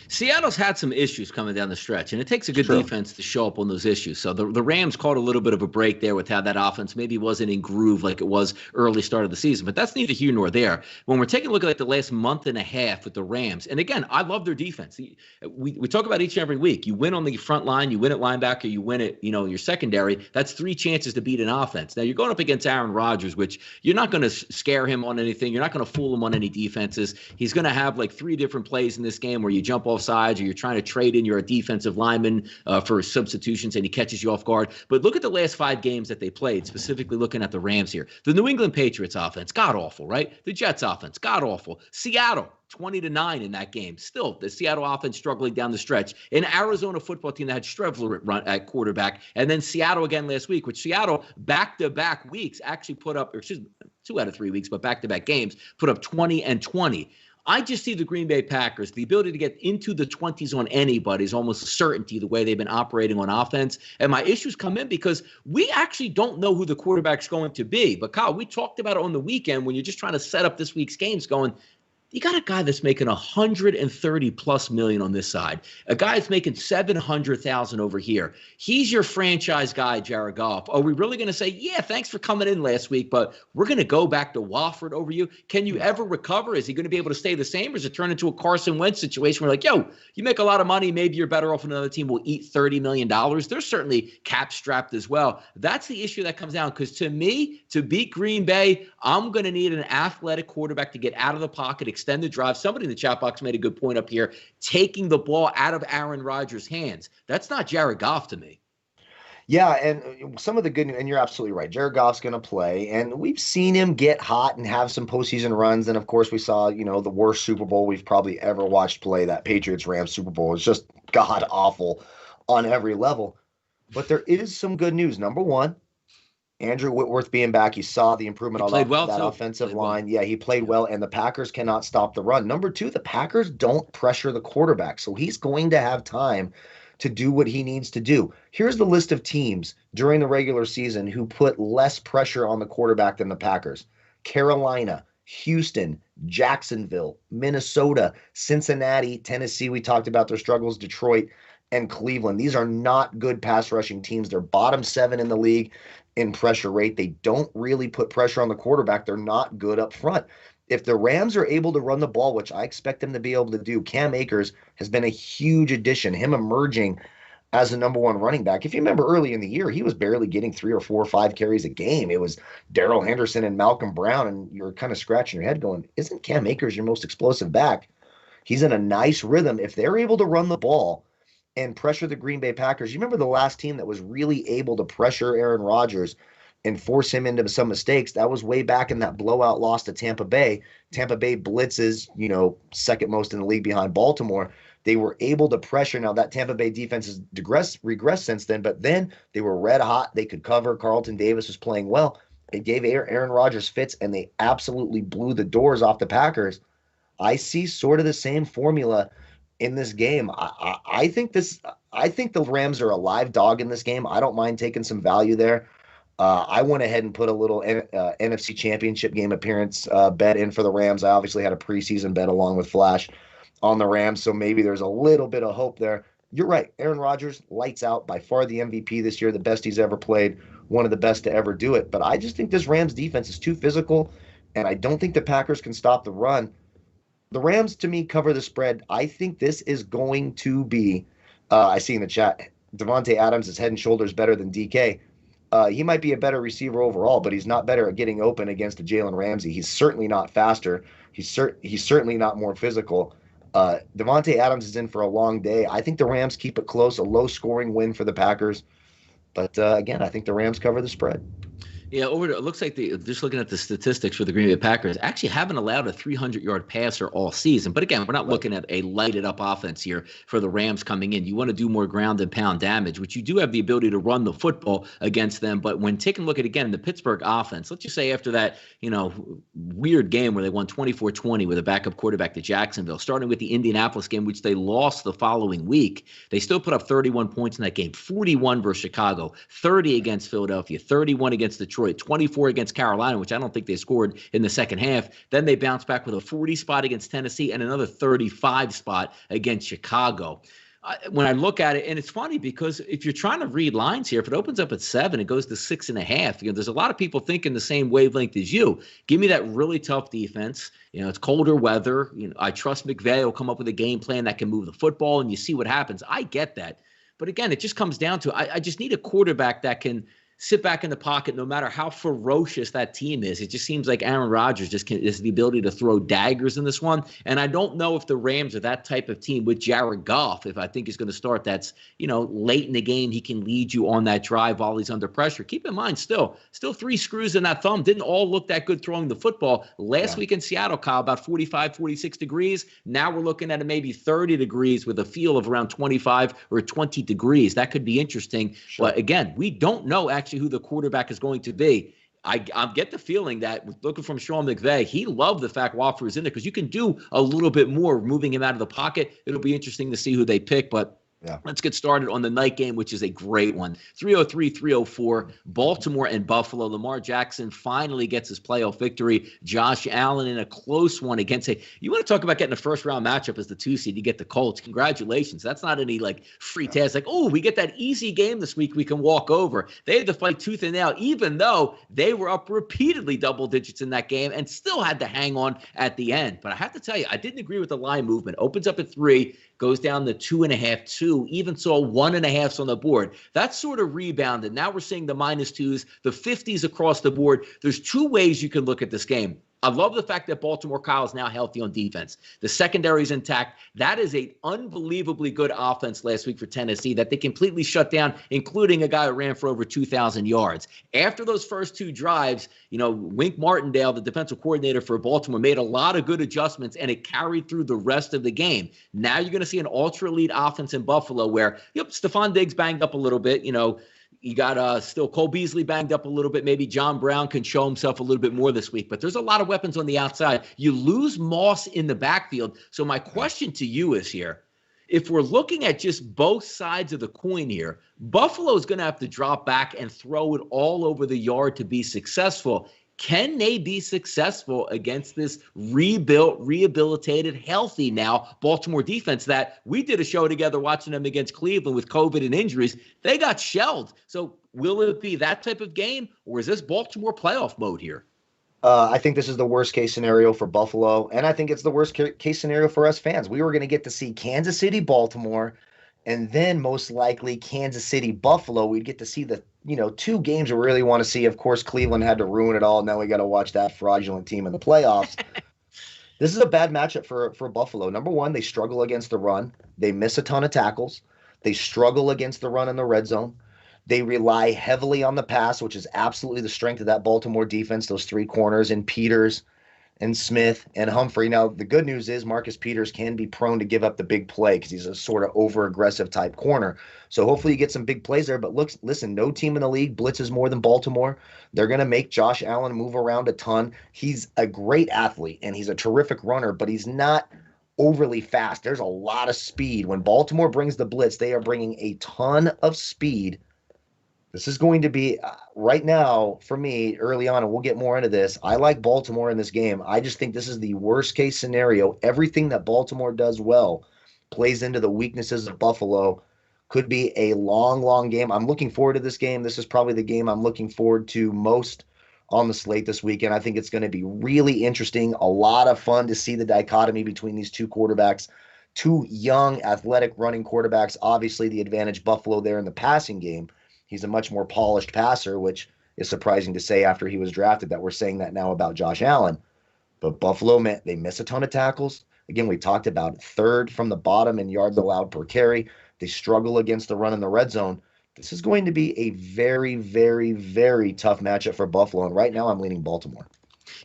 Seattle's had some issues coming down the stretch, and it takes a good defense to show up on those issues. So the Rams caught a little bit of a break there with how that offense maybe wasn't in groove like it was early start of the season. But that's neither here nor there. When we're taking a look at like the last month and a half with the Rams, and again, I love their defense. We talk about each and every week. You win on the front line, you win at linebacker, you win at your secondary. That's 3 chances to beat an offense. Now you're going up against Aaron Rodgers, which you're not going to scare him on anything. You're not going to fool him on any defenses. He's going to have like 3 different plays in this game where you jump off sides or you're trying to trade in your defensive lineman for substitutions and he catches you off guard. But look at the last 5 games that they played, specifically looking at the Rams here. The New England Patriots offense, god-awful, right? The Jets offense, god-awful. Seattle, 20-9 in that game. Still, the Seattle offense struggling down the stretch. An Arizona football team that had Strevler at quarterback. And then Seattle again last week, which Seattle back-to-back weeks actually put up, or excuse me, 2 out of 3 weeks, but back-to-back games, put up 20 and 20. I just see the Green Bay Packers, the ability to get into the 20s on anybody is almost a certainty the way they've been operating on offense. And my issues come in because we actually don't know who the quarterback's going to be. But, Kyle, we talked about it on the weekend when you're just trying to set up this week's games going, you got a guy that's making $130+ million on this side. A guy that's making $700,000 over here. He's your franchise guy, Jared Goff. Are we really going to say, yeah, thanks for coming in last week, but we're going to go back to Wofford over you? Can you ever recover? Is he going to be able to stay the same, or is it turn into a Carson Wentz situation where like, yo, you make a lot of money, maybe you're better off another team will eat $30 million. They're certainly cap strapped as well. That's the issue that comes down because to me, to beat Green Bay, I'm going to need an athletic quarterback to get out of the pocket, extend the drive. Somebody in the chat box made a good point up here, taking the ball out of Aaron Rodgers' hands. That's not Jared Goff to me. Yeah, and some of the good news, and you're absolutely right, Jared Goff's going to play, and we've seen him get hot and have some postseason runs, and of course we saw, the worst Super Bowl we've probably ever watched play, that Patriots-Rams Super Bowl. It's just god-awful on every level. But there is some good news. Number one, Andrew Whitworth being back, you saw the improvement on that offensive line. Yeah, he played well, and the Packers cannot stop the run. Number two, the Packers don't pressure the quarterback, so he's going to have time to do what he needs to do. Here's the list of teams during the regular season who put less pressure on the quarterback than the Packers. Carolina, Houston, Jacksonville, Minnesota, Cincinnati, Tennessee, we talked about their struggles, Detroit, and Cleveland. These are not good pass rushing teams. They're bottom 7 in the league in pressure rate. They don't really put pressure on the quarterback. They're not good up front. If the Rams are able to run the ball, which I expect them to be able to do, Cam Akers has been a huge addition, him emerging as the number 1 running back. If you remember early in the year, he was barely getting 3 or 4 or 5 carries a game. It was Darrell Henderson and Malcolm Brown, and you're kind of scratching your head going, isn't Cam Akers your most explosive back? He's in a nice rhythm. If they're able to run the ball and pressure the Green Bay Packers. You remember the last team that was really able to pressure Aaron Rodgers and force him into some mistakes? That was way back in that blowout loss to Tampa Bay. Tampa Bay blitzes, second most in the league behind Baltimore. They were able to pressure. Now that Tampa Bay defense has regressed since then, but then they were red hot. They could cover. Carlton Davis was playing well. It gave Aaron Rodgers fits, and they absolutely blew the doors off the Packers. I see sort of the same formula in this game. I think the Rams are a live dog in this game. I don't mind taking some value there. I went ahead and put a little NFC Championship game appearance bet in for the Rams. I obviously had a preseason bet along with Flash on the Rams, so maybe there's a little bit of hope there. You're right. Aaron Rodgers, lights out, by far the MVP this year, the best he's ever played, one of the best to ever do it. But I just think this Rams defense is too physical, and I don't think the Packers can stop the run. The Rams, to me, cover the spread. I think this is going to be, I see in the chat, Davante Adams is head and shoulders better than DK. He might be a better receiver overall, but he's not better at getting open against a Jalen Ramsey. He's certainly not faster. He's certainly not more physical. Devontae Adams is in for a long day. I think the Rams keep it close, a low-scoring win for the Packers. But again, I think the Rams cover the spread. Yeah, it looks like just looking at the statistics for the Green Bay Packers, actually haven't allowed a 300-yard passer all season. But again, we're not looking at a lighted-up offense here for the Rams coming in. You want to do more ground and pound damage, which you do have the ability to run the football against them. But when taking a look at, again, the Pittsburgh offense, let's just say after that, weird game where they won 24-20 with a backup quarterback to Jacksonville, starting with the Indianapolis game, which they lost the following week, they still put up 31 points in that game, 41 versus Chicago, 30 against Philadelphia, 31 against Detroit, 24 against Carolina, which I don't think they scored in the second half. Then they bounced back with a 40 spot against Tennessee and another 35 spot against Chicago. When I look at it, and it's funny because if you're trying to read lines here, if it opens up at 7, it goes to 6.5. There's a lot of people thinking the same wavelength as you. Give me that really tough defense. It's colder weather. I trust McVay will come up with a game plan that can move the football, and you see what happens. I get that. But again, it just comes down to I just need a quarterback that can sit back in the pocket no matter how ferocious that team is. It just seems like Aaron Rodgers has the ability to throw daggers in this one. And I don't know if the Rams are that type of team with Jared Goff, if I think he's going to start that's, late in the game, he can lead you on that drive while he's under pressure. Keep in mind, still 3 screws in that thumb. Didn't all look that good throwing the football. Last week in Seattle, Kyle, about 45, 46 degrees. Now we're looking at maybe 30 degrees with a feel of around 25 or 20 degrees. That could be interesting. Sure. But again, we don't know actually who the quarterback is going to be. I get the feeling that looking from Sean McVay, he loved the fact Wofford was in there because you can do a little bit more moving him out of the pocket. It'll be interesting to see who they pick, but let's get started on the night game, which is a great one. 3:03, Baltimore and Buffalo. Lamar Jackson finally gets his playoff victory. Josh Allen in a close one against you want to talk about getting a first-round matchup as the 2 seed. You get the Colts. Congratulations. That's not any free task. We get that easy game this week we can walk over. They had to fight tooth and nail, even though they were up repeatedly double digits in that game and still had to hang on at the end. But I have to tell you, I didn't agree with the line movement. Opens up at 3, goes down to 2.5, 2, even saw 1.5s on the board. That's sort of rebounded. Now we're seeing the -2s, the 50s across the board. There's 2 ways you can look at this game. I love the fact that Baltimore Kyle is now healthy on defense. The secondary is intact. That is an unbelievably good offense last week for Tennessee that they completely shut down, including a guy who ran for over 2,000 yards. After those first 2 drives, Wink Martindale, the defensive coordinator for Baltimore, made a lot of good adjustments, and it carried through the rest of the game. Now you're going to see an ultra-elite offense in Buffalo where, Stephon Diggs banged up a little bit, You got still Cole Beasley banged up a little bit. Maybe John Brown can show himself a little bit more this week. But there's a lot of weapons on the outside. You lose Moss in the backfield. So my question to you is here. If we're looking at just both sides of the coin here, Buffalo's going to have to drop back and throw it all over the yard to be successful. Can they be successful against this rebuilt, rehabilitated, healthy now Baltimore defense that we did a show together watching them against Cleveland with COVID and injuries? They got shelled. So will it be that type of game, or is this Baltimore playoff mode here? I think this is the worst case scenario for Buffalo, and I think it's the worst case scenario for us fans. We were going to get to see Kansas City, Baltimore, and then most likely Kansas City, Buffalo. We'd get to see the 2 games we really want to see. Of course, Cleveland had to ruin it all. Now we got to watch that fraudulent team in the playoffs. This is a bad matchup for Buffalo. Number one, they struggle against the run. They miss a ton of tackles. They struggle against the run in the red zone. They rely heavily on the pass, which is absolutely the strength of that Baltimore defense, those 3 corners and Peters and Smith and Humphrey. Now, the good news is Marcus Peters can be prone to give up the big play because he's a sort of over-aggressive type corner. So hopefully you get some big plays there. But listen, no team in the league blitzes more than Baltimore. They're going to make Josh Allen move around a ton. He's a great athlete, and he's a terrific runner, but he's not overly fast. There's a lot of speed. When Baltimore brings the blitz, they are bringing a ton of speed. This is going to be, right now, for me, early on, and we'll get more into this, I like Baltimore in this game. I just think this is the worst-case scenario. Everything that Baltimore does well plays into the weaknesses of Buffalo. Could be a long, long game. I'm looking forward to this game. This is probably the game I'm looking forward to most on the slate this weekend. I think it's going to be really interesting, a lot of fun to see the dichotomy between these 2 quarterbacks, 2 young, athletic running quarterbacks. Obviously, the advantage Buffalo there in the passing game. He's a much more polished passer, which is surprising to say after he was drafted that we're saying that now about Josh Allen. But Buffalo, they miss a ton of tackles. Again, we talked about it, third from the bottom in yards allowed per carry. They struggle against the run in the red zone. This is going to be a very, very, very tough matchup for Buffalo. And right now I'm leaning Baltimore.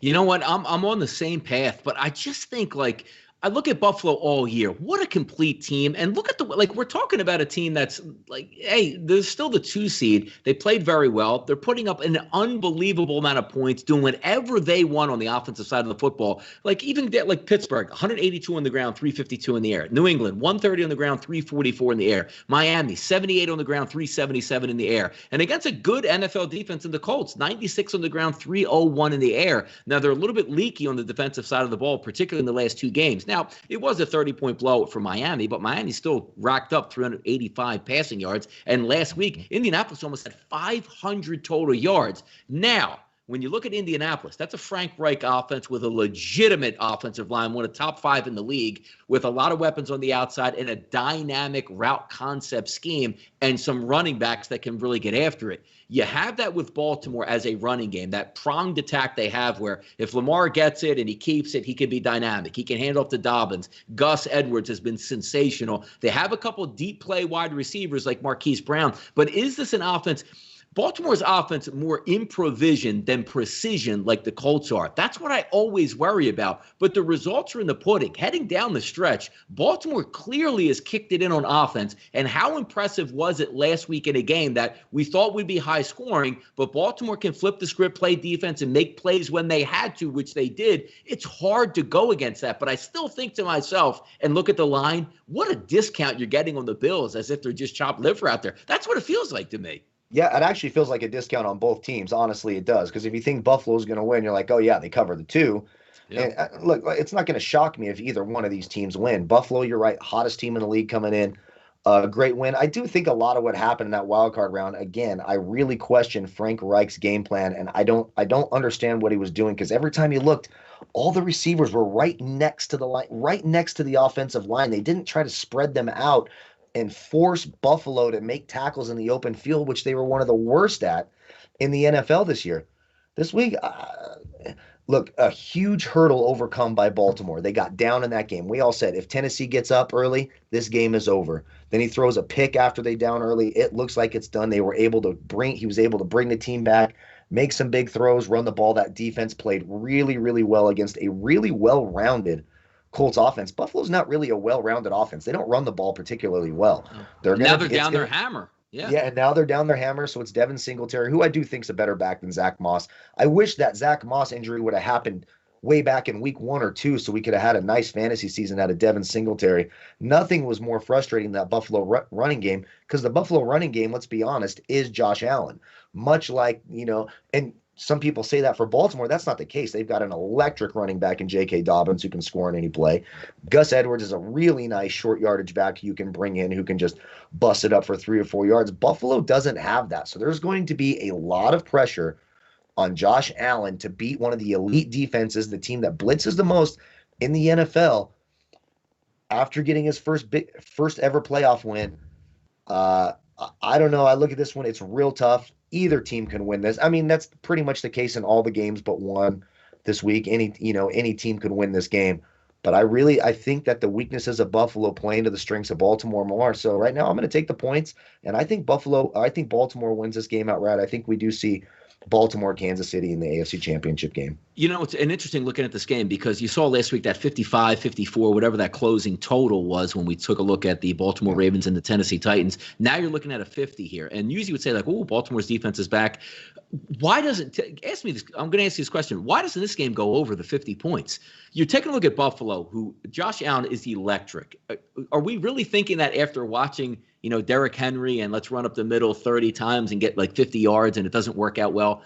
You know what? I'm on the same path, but I just think like I look at Buffalo all year. What a complete team. And look at we're talking about a team that's like, hey, there's still the 2 seed. They played very well. They're putting up an unbelievable amount of points, doing whatever they want on the offensive side of the football. Like even like Pittsburgh, 182 on the ground, 352 in the air. New England, 130 on the ground, 344 in the air. Miami, 78 on the ground, 377 in the air. And against a good NFL defense in the Colts, 96 on the ground, 301 in the air. Now they're a little bit leaky on the defensive side of the ball, particularly in the last 2 games. Now, it was a 30-point blowout for Miami, but Miami still racked up 385 passing yards. And last week, Indianapolis almost had 500 total yards. Now, when you look at Indianapolis, that's a Frank Reich offense with a legitimate offensive line, one of the top 5 in the league, with a lot of weapons on the outside and a dynamic route concept scheme and some running backs that can really get after it. You have that with Baltimore as a running game, that pronged attack they have where if Lamar gets it and he keeps it, he can be dynamic. He can hand off to Dobbins. Gus Edwards has been sensational. They have a couple of deep play wide receivers like Marquise Brown. But is this an offense? Baltimore's offense more improvision than precision like the Colts are. That's what I always worry about. But the results are in the pudding. Heading down the stretch, Baltimore clearly has kicked it in on offense. And how impressive was it last week in a game that we thought would be high scoring, but Baltimore can flip the script, play defense, and make plays when they had to, which they did. It's hard to go against that. But I still think to myself and look at the line, what a discount you're getting on the Bills as if they're just chopped liver out there. That's what it feels like to me. Yeah, it actually feels like a discount on both teams. Honestly, it does. Because if you think Buffalo's going to win, you're like, oh, yeah, they cover the 2. Yep. And look, it's not going to shock me if either one of these teams win. Buffalo, you're right, hottest team in the league coming in. Great win. I do think a lot of what happened in that wild card round, again, I really question Frank Reich's game plan, and I don't understand what he was doing because every time he looked, all the receivers were right next to the line, right next to the offensive line. They didn't try to spread them out and force Buffalo to make tackles in the open field, which they were one of the worst at in the NFL this year. This week, look, a huge hurdle overcome by Baltimore. They got down in that game. We all said if Tennessee gets up early, this game is over. Then he throws a pick after they down early. It looks like it's done. He was able to bring the team back, make some big throws, run the ball. That defense played really, really well against a really well-rounded Colts offense. Buffalo's not really a well-rounded offense. They don't run the ball particularly well. They're down their hammer. Yeah, and now they're down their hammer, so it's Devin Singletary, who I do think is a better back than Zach Moss. I wish that Zach Moss injury would have happened way back in week 1 or 2 so we could have had a nice fantasy season out of Devin Singletary. Nothing was more frustrating than that Buffalo running game because the Buffalo running game, let's be honest, is Josh Allen. Much like, and some people say that for Baltimore. That's not the case. They've got an electric running back in J.K. Dobbins who can score on any play. Gus Edwards is a really nice short yardage back you can bring in who can just bust it up for 3 or 4 yards. Buffalo doesn't have that. So there's going to be a lot of pressure on Josh Allen to beat one of the elite defenses, the team that blitzes the most in the NFL after getting his first ever playoff win. I don't know. I look at this one. It's real tough. Either team can win this. I mean, that's pretty much the case in all the games but one this week. Any team could win this game. But I think that the weaknesses of Buffalo play into the strengths of Baltimore more. So right now I'm going to take the points, and I think Baltimore wins this game outright. I think we do see Baltimore, Kansas City in the AFC Championship game. It's an interesting looking at this game because you saw last week that 55, 54, whatever that closing total was when we took a look at the Baltimore Ravens and the Tennessee Titans. Now you're looking at a 50 here. And usually you would say like, oh, Baltimore's defense is back. Why doesn't ask me this? I'm going to ask you this question. Why doesn't this game go over the 50 points? You're taking a look at Buffalo, who Josh Allen is electric. Are we really thinking that after watching Derrick Henry and let's run up the middle 30 times and get like 50 yards and it doesn't work out well?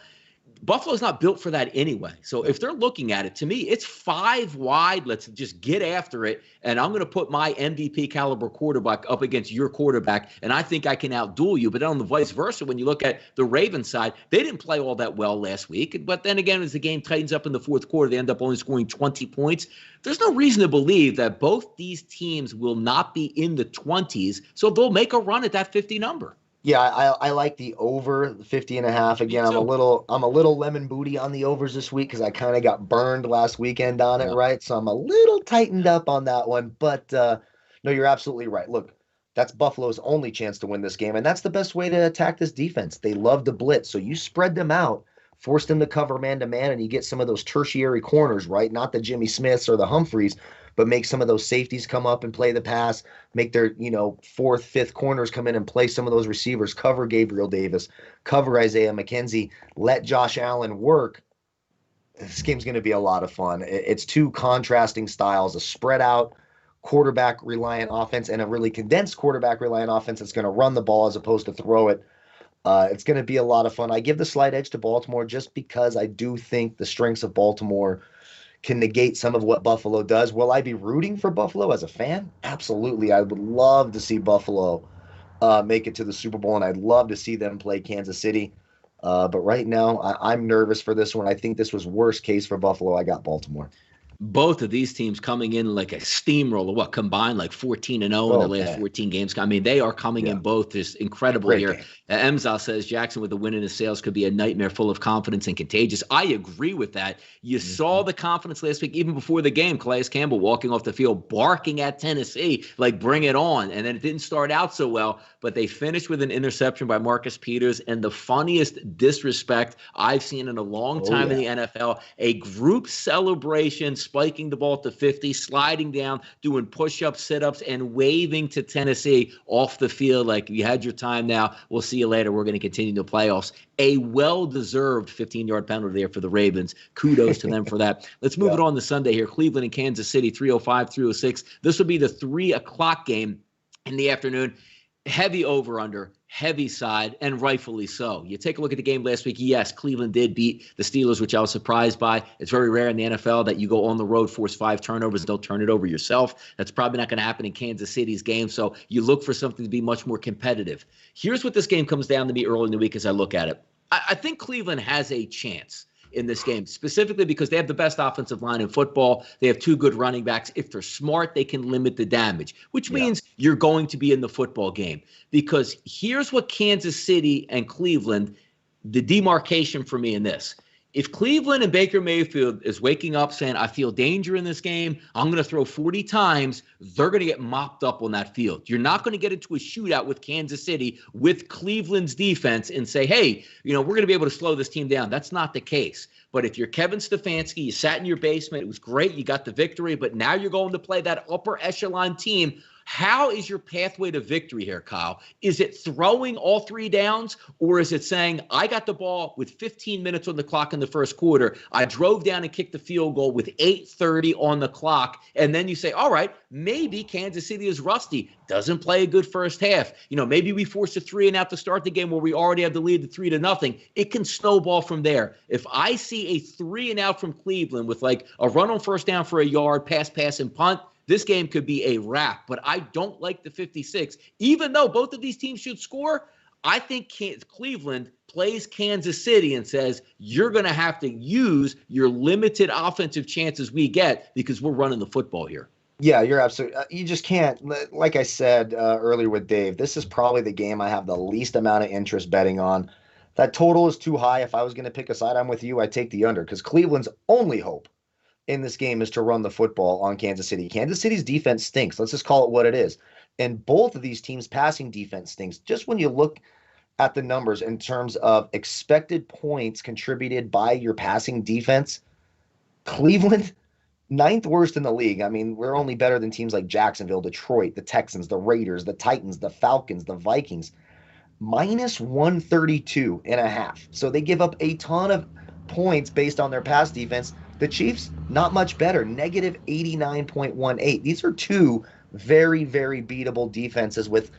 Buffalo's not built for that anyway. So if they're looking at it, to me, it's 5 wide. Let's just get after it. And I'm going to put my MVP caliber quarterback up against your quarterback. And I think I can outduel you. But on the vice versa, when you look at the Ravens side, they didn't play all that well last week. But then again, as the game tightens up in the fourth quarter, they end up only scoring 20 points. There's no reason to believe that both these teams will not be in the 20s. So they'll make a run at that 50 number. Yeah, I like the over 50.5. Again, I'm a little lemon booty on the overs this week because I kind of got burned last weekend on it, Yeah. right? So I'm a little tightened up on that one. But no, you're absolutely right. Look, that's Buffalo's only chance to win this game, and that's the best way to attack this defense. They love to blitz, so you spread them out, force them to cover man to man, and you get some of those tertiary corners, right? Not the Jimmy Smiths or the Humphreys, but make some of those safeties come up and play the pass, make their, fourth, fifth corners come in and play some of those receivers, cover Gabriel Davis, cover Isaiah McKenzie, let Josh Allen work. This game's going to be a lot of fun. It's two contrasting styles, a spread out quarterback reliant offense and a really condensed quarterback reliant offense that's going to run the ball as opposed to throw it. It's going to be a lot of fun. I give the slight edge to Baltimore just because I do think the strengths of Baltimore can negate some of what Buffalo does. Will I be rooting for Buffalo as a fan? Absolutely. I would love to see Buffalo make it to the Super Bowl, and I'd love to see them play Kansas City. But right now, I'm nervous for this one. I think this was worst case for Buffalo. I got Baltimore. Both of these teams coming in like a steamroller, combined like 14-0 in their last 14 games. I mean, they are coming in both just incredible Great here. game. Emzal says Jackson with the win in his sales could be a nightmare full of confidence and contagious. I agree with that. You saw the confidence last week, even before the game. Calais Campbell walking off the field, barking at Tennessee, like, bring it on. And then it didn't start out so well, but they finished with an interception by Marcus Peters and the funniest disrespect I've seen in a long time in the NFL. A group celebration, spiking the ball to 50, sliding down, doing push-ups, sit-ups, and waving to Tennessee off the field like, you had your time now. We'll see you later. We're going to continue the playoffs. A well-deserved 15-yard penalty there for the Ravens. Kudos to them for that. Let's move it on to Sunday here. Cleveland and Kansas City, 3:05, 3:06. This will be the 3 o'clock game in the afternoon. Heavy over-under, heavy side, and rightfully so. You take a look at the game last week. Yes, Cleveland did beat the Steelers, which I was surprised by. It's very rare in the NFL that you go on the road, force 5 turnovers, and don't turn it over yourself. That's probably not going to happen in Kansas City's game, so you look for something to be much more competitive. Here's what this game comes down to me early in the week as I look at it. I think Cleveland has a chance in this game, specifically because they have the best offensive line in football. They have 2 good running backs. If they're smart, they can limit the damage, which means you're going to be in the football game. Because here's what Kansas City and Cleveland, the demarcation for me in this. If Cleveland and Baker Mayfield is waking up saying, I feel danger in this game, I'm going to throw 40 times, they're going to get mopped up on that field. You're not going to get into a shootout with Kansas City with Cleveland's defense and say, hey, we're going to be able to slow this team down. That's not the case. But if you're Kevin Stefanski, you sat in your basement, it was great, you got the victory, but now you're going to play that upper echelon team. How is your pathway to victory here, Kyle? Is it throwing all 3 downs, or is it saying, I got the ball with 15 minutes on the clock in the first quarter, I drove down and kicked the field goal with 8:30 on the clock, and then you say, all right, maybe Kansas City is rusty, doesn't play a good first half. Maybe we force a 3 and out to start the game where we already have the lead to 3-0. It can snowball from there. If I see a 3 and out from Cleveland with like a run on first down for a yard, pass, and punt, this game could be a wrap, but I don't like the 56. Even though both of these teams should score, I think Cleveland plays Kansas City and says, you're going to have to use your limited offensive chances we get because we're running the football here. Yeah, you're absolutely. You just can't. Like I said earlier with Dave, this is probably the game I have the least amount of interest betting on. That total is too high. If I was going to pick a side, I'm with you. I take the under because Cleveland's only hope in this game is to run the football on Kansas City. Kansas City's defense stinks. Let's just call it what it is. And both of these teams' passing defense stinks. Just when you look at the numbers in terms of expected points contributed by your passing defense, Cleveland, 9th worst in the league. I mean, we're only better than teams like Jacksonville, Detroit, the Texans, the Raiders, the Titans, the Falcons, the Vikings. Minus 132.5. So they give up a ton of points based on their pass defense. The Chiefs, not much better, negative 89.18. These are 2 very, very beatable defenses with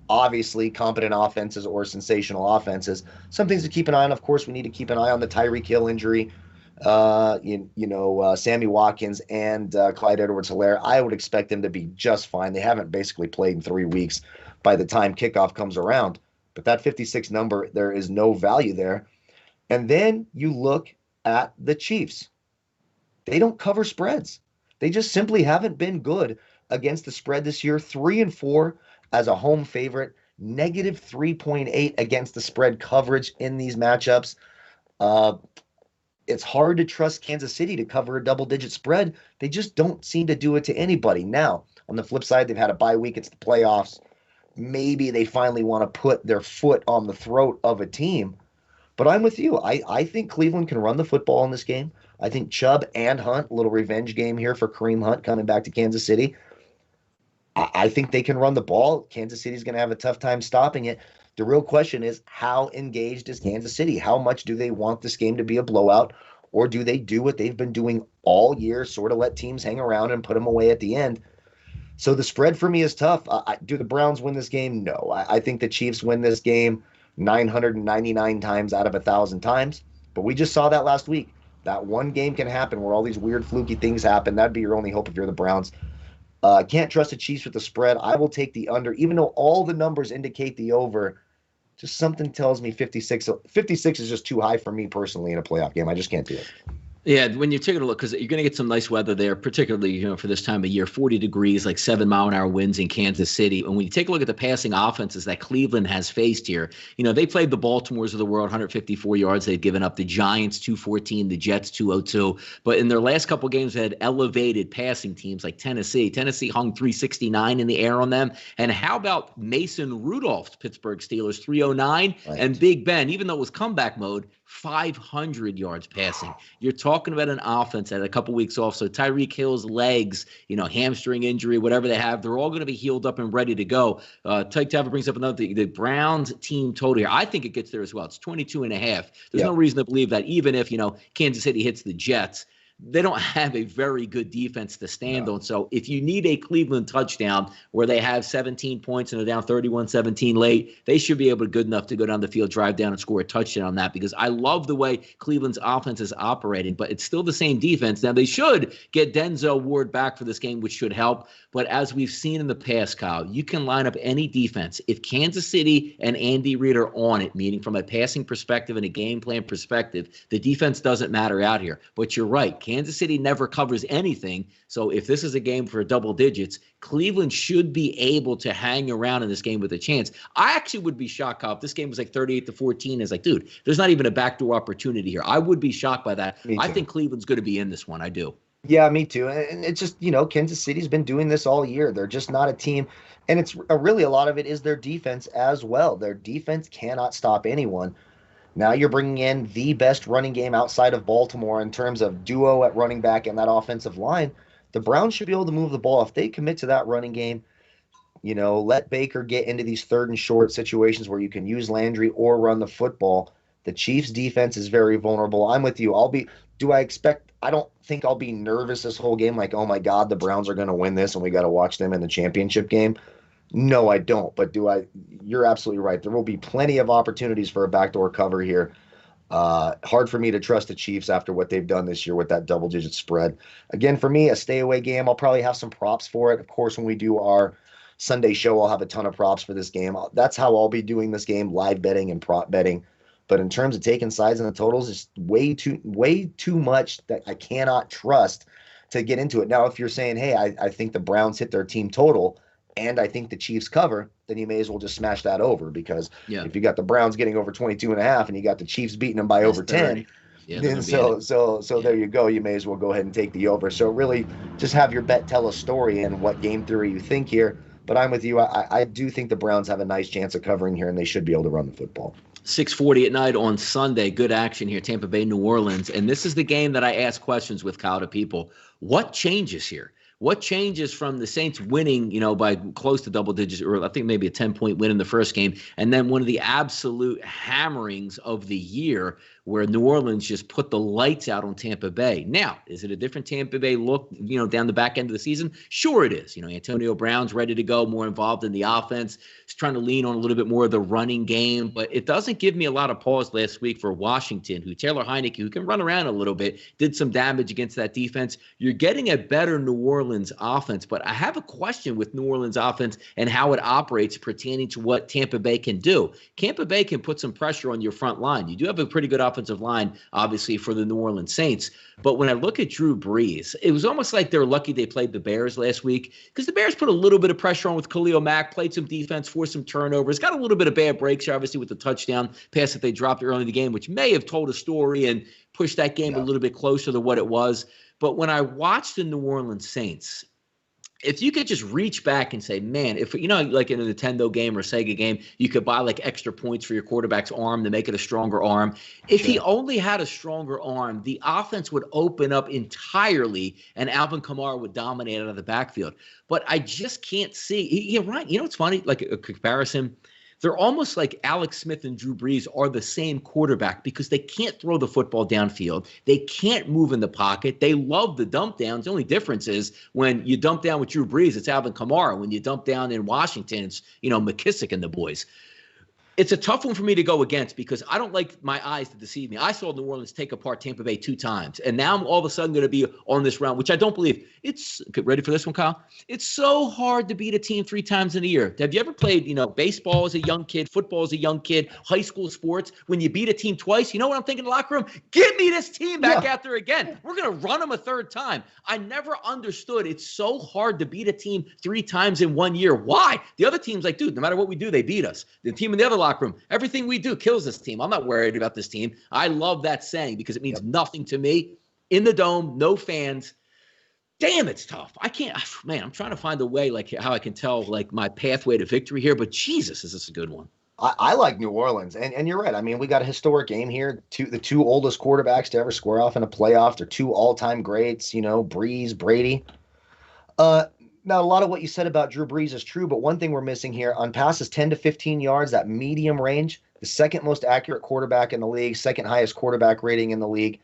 obviously competent offenses or sensational offenses. Some things to keep an eye on. Of course, we need to keep an eye on the Tyreek Hill injury. Sammy Watkins and Clyde Edwards-Helaire. I would expect them to be just fine. They haven't basically played in 3 weeks by the time kickoff comes around. But that 56 number, there is no value there. And then you look at the Chiefs. They don't cover spreads. They just simply haven't been good against the spread this year. 3-4 as a home favorite. negative 3.8 against the spread coverage in these matchups. It's hard to trust Kansas City to cover a double-digit spread. They just don't seem to do it to anybody. Now, on the flip side, they've had a bye week. It's the playoffs. Maybe they finally want to put their foot on the throat of a team. But I'm with you. I think Cleveland can run the football in this game. I think Chubb and Hunt, a little revenge game here for Kareem Hunt coming back to Kansas City. I think they can run the ball. Kansas City's going to have a tough time stopping it. The real question is, how engaged is Kansas City? How much do they want this game to be a blowout? Or do they do what they've been doing all year, sort of let teams hang around and put them away at the end? So the spread for me is tough. Do the Browns win this game? No. I think the Chiefs win this game 999 times out of 1,000 times. But we just saw that last week. That one game can happen where all these weird, fluky things happen. That'd be your only hope if you're the Browns. Can't trust the Chiefs with the spread. I will take the under, even though all the numbers indicate the over. Just something tells me 56. 56 is just too high for me personally in a playoff game. I just can't do it. Yeah, when you're taking a look, because you're going to get some nice weather there, particularly for this time of year, 40 degrees, like 7-mile-an-hour winds in Kansas City. And when you take a look at the passing offenses that Cleveland has faced here, they played the Baltimores of the world, 154 yards. They've given up the Giants 214, the Jets 202. But in their last couple games, they had elevated passing teams like Tennessee. Tennessee hung 369 in the air on them. And how about Mason Rudolph's Pittsburgh Steelers, 309, right. And Big Ben, even though it was comeback mode, 500 yards passing. You're talking about an offense that had a couple weeks off. So Tyreek Hill's legs, hamstring injury, whatever they have, they're all going to be healed up and ready to go. Tyke Tava brings up another thing. The Browns team total here, I think it gets there as well. It's 22.5. There's no reason to believe that even if, Kansas City hits the Jets, they don't have a very good defense to stand on. So if you need a Cleveland touchdown where they have 17 points and they're down 31-17 late, they should be able to good enough to go down the field, drive down, and score a touchdown on that, because I love the way Cleveland's offense is operating, but it's still the same defense. Now, they should get Denzel Ward back for this game, which should help. But as we've seen in the past, Kyle, you can line up any defense. If Kansas City and Andy Reid are on it, meaning from a passing perspective and a game plan perspective, the defense doesn't matter out here. But you're right. Kansas City never covers anything. So if this is a game for double digits, Cleveland should be able to hang around in this game with a chance. I actually would be shocked, Kyle, if this game was like 38-14. It's like, dude, there's not even a backdoor opportunity here. I would be shocked by that. I think Cleveland's going to be in this one. I do. Yeah, me too. And it's just, Kansas City's been doing this all year. They're just not a team. And it's really a lot of it is their defense as well. Their defense cannot stop anyone. Now you're bringing in the best running game outside of Baltimore in terms of duo at running back and that offensive line. The Browns should be able to move the ball. If they commit to that running game, let Baker get into these third and short situations where you can use Landry or run the football. The Chiefs' defense is very vulnerable. I'm with you. I don't think I'll be nervous this whole game, like, oh my God, the Browns are going to win this and we got to watch them in the championship game. No, I don't. But you're absolutely right. There will be plenty of opportunities for a backdoor cover here. Hard for me to trust the Chiefs after what they've done this year with that double-digit spread. Again, for me, a stay-away game. I'll probably have some props for it. Of course, when we do our Sunday show, I'll have a ton of props for this game. That's how I'll be doing this game, live betting and prop betting. But in terms of taking sides and the totals, it's way too much that I cannot trust to get into it. Now, if you're saying, hey, I think the Browns hit their team total and I think the Chiefs cover, then you may as well just smash that over, because if you got the Browns getting over 22.5 and you got the Chiefs beating them by over 10, then so there you go. You may as well go ahead and take the over. So really just have your bet tell a story and what game theory you think here. But I'm with you. I do think the Browns have a nice chance of covering here, and they should be able to run the football. 6:40 at night on Sunday. Good action here, Tampa Bay, New Orleans. And this is the game that I ask questions with, Kyle, to people. What changes here? What changes from the Saints winning, by close to double digits, or I think maybe a 10-point win in the first game, and then one of the absolute hammerings of the year where New Orleans just put the lights out on Tampa Bay. Now, is it a different Tampa Bay look, down the back end of the season? Sure it is. Antonio Brown's ready to go, more involved in the offense. He's trying to lean on a little bit more of the running game, but it doesn't give me a lot of pause last week for Washington, who Taylor Heineke, who can run around a little bit, did some damage against that defense. You're getting a better New Orleans offense, but I have a question with New Orleans offense and how it operates pertaining to what Tampa Bay can do. Tampa Bay can put some pressure on your front line. You do have a pretty good offensive offensive line, obviously, for the New Orleans Saints. But when I look at Drew Brees, it was almost like they're lucky they played the Bears last week, because the Bears put a little bit of pressure on with Khalil Mack, played some defense, forced some turnovers, got a little bit of bad breaks here, obviously, with the touchdown pass that they dropped early in the game, which may have told a story and pushed that game a little bit closer to what it was. But when I watched the New Orleans Saints, if you could just reach back and say, man, if, like in a Nintendo game or a Sega game, you could buy like extra points for your quarterback's arm to make it a stronger arm. If he only had a stronger arm, the offense would open up entirely and Alvin Kamara would dominate out of the backfield. But I just can't see. You're right. You know what's funny? Like a comparison. They're almost like Alex Smith and Drew Brees are the same quarterback, because they can't throw the football downfield. They can't move in the pocket. They love the dump downs. The only difference is when you dump down with Drew Brees, it's Alvin Kamara. When you dump down in Washington, it's, McKissick and the boys. It's a tough one for me to go against, because I don't like my eyes to deceive me. I saw New Orleans take apart Tampa Bay 2 times, and now I'm all of a sudden going to be on this round, which I don't believe. Get ready for this one, Kyle? It's so hard to beat a team 3 times in a year. Have you ever played, baseball as a young kid, football as a young kid, high school sports? When you beat a team twice, you know what I'm thinking in the locker room? Give me this team back out there again. We're going to run them a 3rd time. I never understood it's so hard to beat a team 3 times in 1 year. Why? The other team's like, dude, no matter what we do, they beat us. The team in the other locker room, everything we do kills this team. I'm not worried about this team. I love that saying because it means nothing to me. In the dome, no fans. Damn, it's tough. I can't, man, I'm trying to find a way, like how I can tell like my pathway to victory here, but Jesus, is this a good one? I like New Orleans, and you're right. I mean, we got a historic game here. The two oldest quarterbacks to ever square off in a playoff. They're 2 all-time greats, Brees, Brady. Now, a lot of what you said about Drew Brees is true, but one thing we're missing here, on passes 10 to 15 yards, that medium range, the second most accurate quarterback in the league, second highest quarterback rating in the league.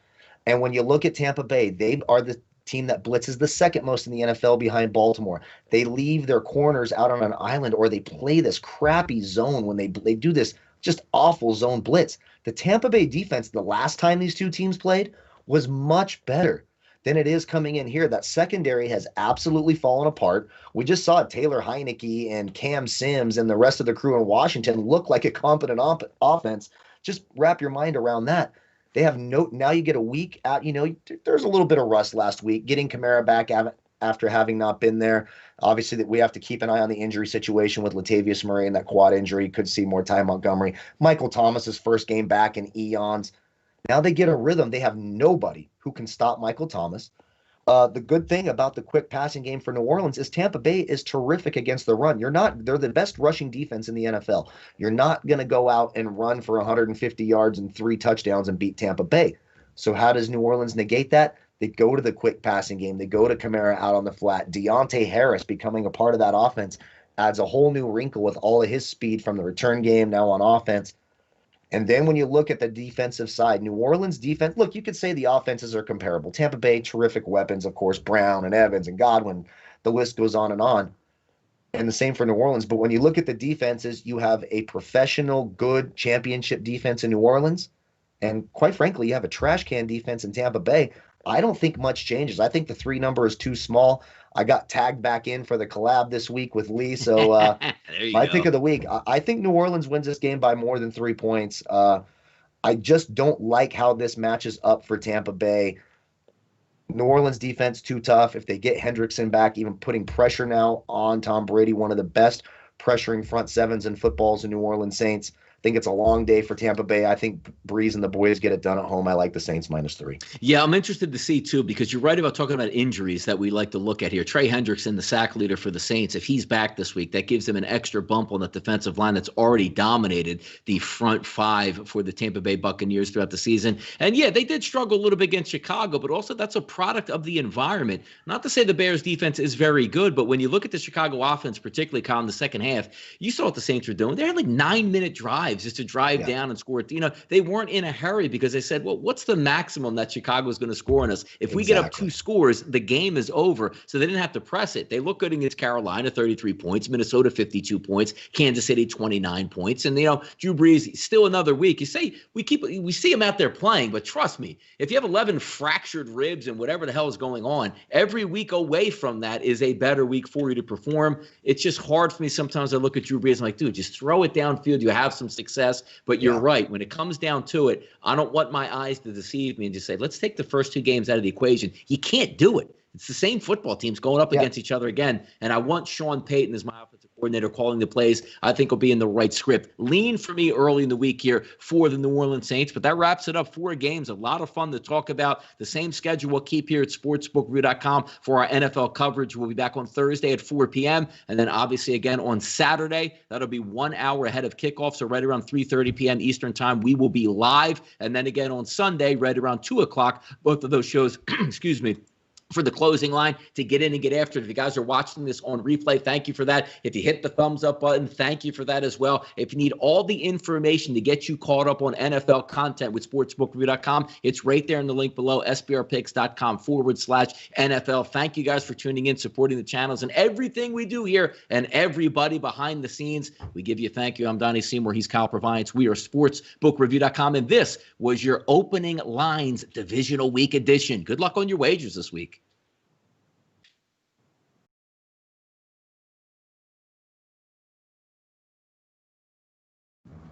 And when you look at Tampa Bay, they are the team that blitzes the second most in the NFL behind Baltimore. They leave their corners out on an island, or they play this crappy zone when they do this just awful zone blitz. The Tampa Bay defense, the last time these 2 teams played, was much better than it is coming in here. That secondary has absolutely fallen apart. We just saw Taylor Heineke and Cam Sims and the rest of the crew in Washington look like a competent offense. Just wrap your mind around that. They have now you get a week out, there's a little bit of rust last week, getting Kamara back after having not been there. Obviously, that we have to keep an eye on the injury situation with Latavius Murray and that quad injury. Could see more Ty Montgomery. Michael Thomas's first game back in eons. Now they get a rhythm. They have nobody who can stop Michael Thomas. The good thing about the quick passing game for New Orleans is Tampa Bay is terrific against the run. They're the best rushing defense in the NFL. You're not going to go out and run for 150 yards and 3 touchdowns and beat Tampa Bay. So how does New Orleans negate that? They go to the quick passing game. They go to Kamara out on the flat. Deontay Harris becoming a part of that offense adds a whole new wrinkle with all of his speed from the return game now on offense. And then when you look at the defensive side, New Orleans defense, look, you could say the offenses are comparable. Tampa Bay, terrific weapons, of course, Brown and Evans and Godwin. The list goes on. And the same for New Orleans. But when you look at the defenses, you have a professional, good championship defense in New Orleans. And quite frankly, you have a trash can defense in Tampa Bay. I don't think much changes. I think the 3 number is too small. I got tagged back in for the collab this week with Lee. So my pick of the week, I think New Orleans wins this game by more than 3 points. I just don't like how this matches up for Tampa Bay. New Orleans defense too tough. If they get Hendrickson back, even putting pressure now on Tom Brady, one of the best pressuring front sevens in footballs in New Orleans Saints. I think it's a long day for Tampa Bay. I think Breeze and the boys get it done at home. I like the Saints -3. Yeah, I'm interested to see, too, because you're right about talking about injuries that we like to look at here. Trey Hendrickson, the sack leader for the Saints, if he's back this week, that gives him an extra bump on the defensive line that's already dominated the front 5 for the Tampa Bay Buccaneers throughout the season. And, yeah, they did struggle a little bit against Chicago, but also that's a product of the environment. Not to say the Bears' defense is very good, but when you look at the Chicago offense, particularly, Kyle, in the second half, you saw what the Saints were doing. They had like 9-minute drives just to drive down and score. They weren't in a hurry because they said, well, what's the maximum that Chicago is going to score on us? If we get up 2 scores, the game is over. So they didn't have to press it. They look good against Carolina, 33 points, Minnesota, 52 points, Kansas City, 29 points. And, Drew Brees, still another week. You say we see him out there playing, but trust me, if you have 11 fractured ribs and whatever the hell is going on, every week away from that is a better week for you to perform. It's just hard for me sometimes. I look at Drew Brees, I'm like, dude, just throw it downfield. You have some success. success. But you're right. When it comes down to it, I don't want my eyes to deceive me and just say, let's take the first 2 games out of the equation. You can't do it. It's the same football teams going up against each other again. And I want Sean Payton as my offensive coordinator calling the plays. I think will be in the right script. Lean for me early in the week here for the New Orleans Saints. But that wraps it up. 4 games. A lot of fun to talk about. The same schedule we'll keep here at sportsbookreview.com for our NFL coverage. We'll be back on Thursday at 4 p.m. And then obviously again on Saturday. That'll be 1 hour ahead of kickoff. So right around 3:30 p.m. Eastern time, we will be live. And then again on Sunday, right around 2 o'clock. Both of those shows, excuse me, for the closing line to get in and get after it. If you guys are watching this on replay, thank you for that. If you hit the thumbs up button, thank you for that as well. If you need all the information to get you caught up on NFL content with sportsbookreview.com, it's right there in the link below, sbrpicks.com/NFL. Thank you guys for tuning in, supporting the channels and everything we do here and everybody behind the scenes. We give you a thank you. I'm Donnie Seymour. He's Kyle Purviance. We are sportsbookreview.com. And this was your opening lines divisional week edition. Good luck on your wagers this week.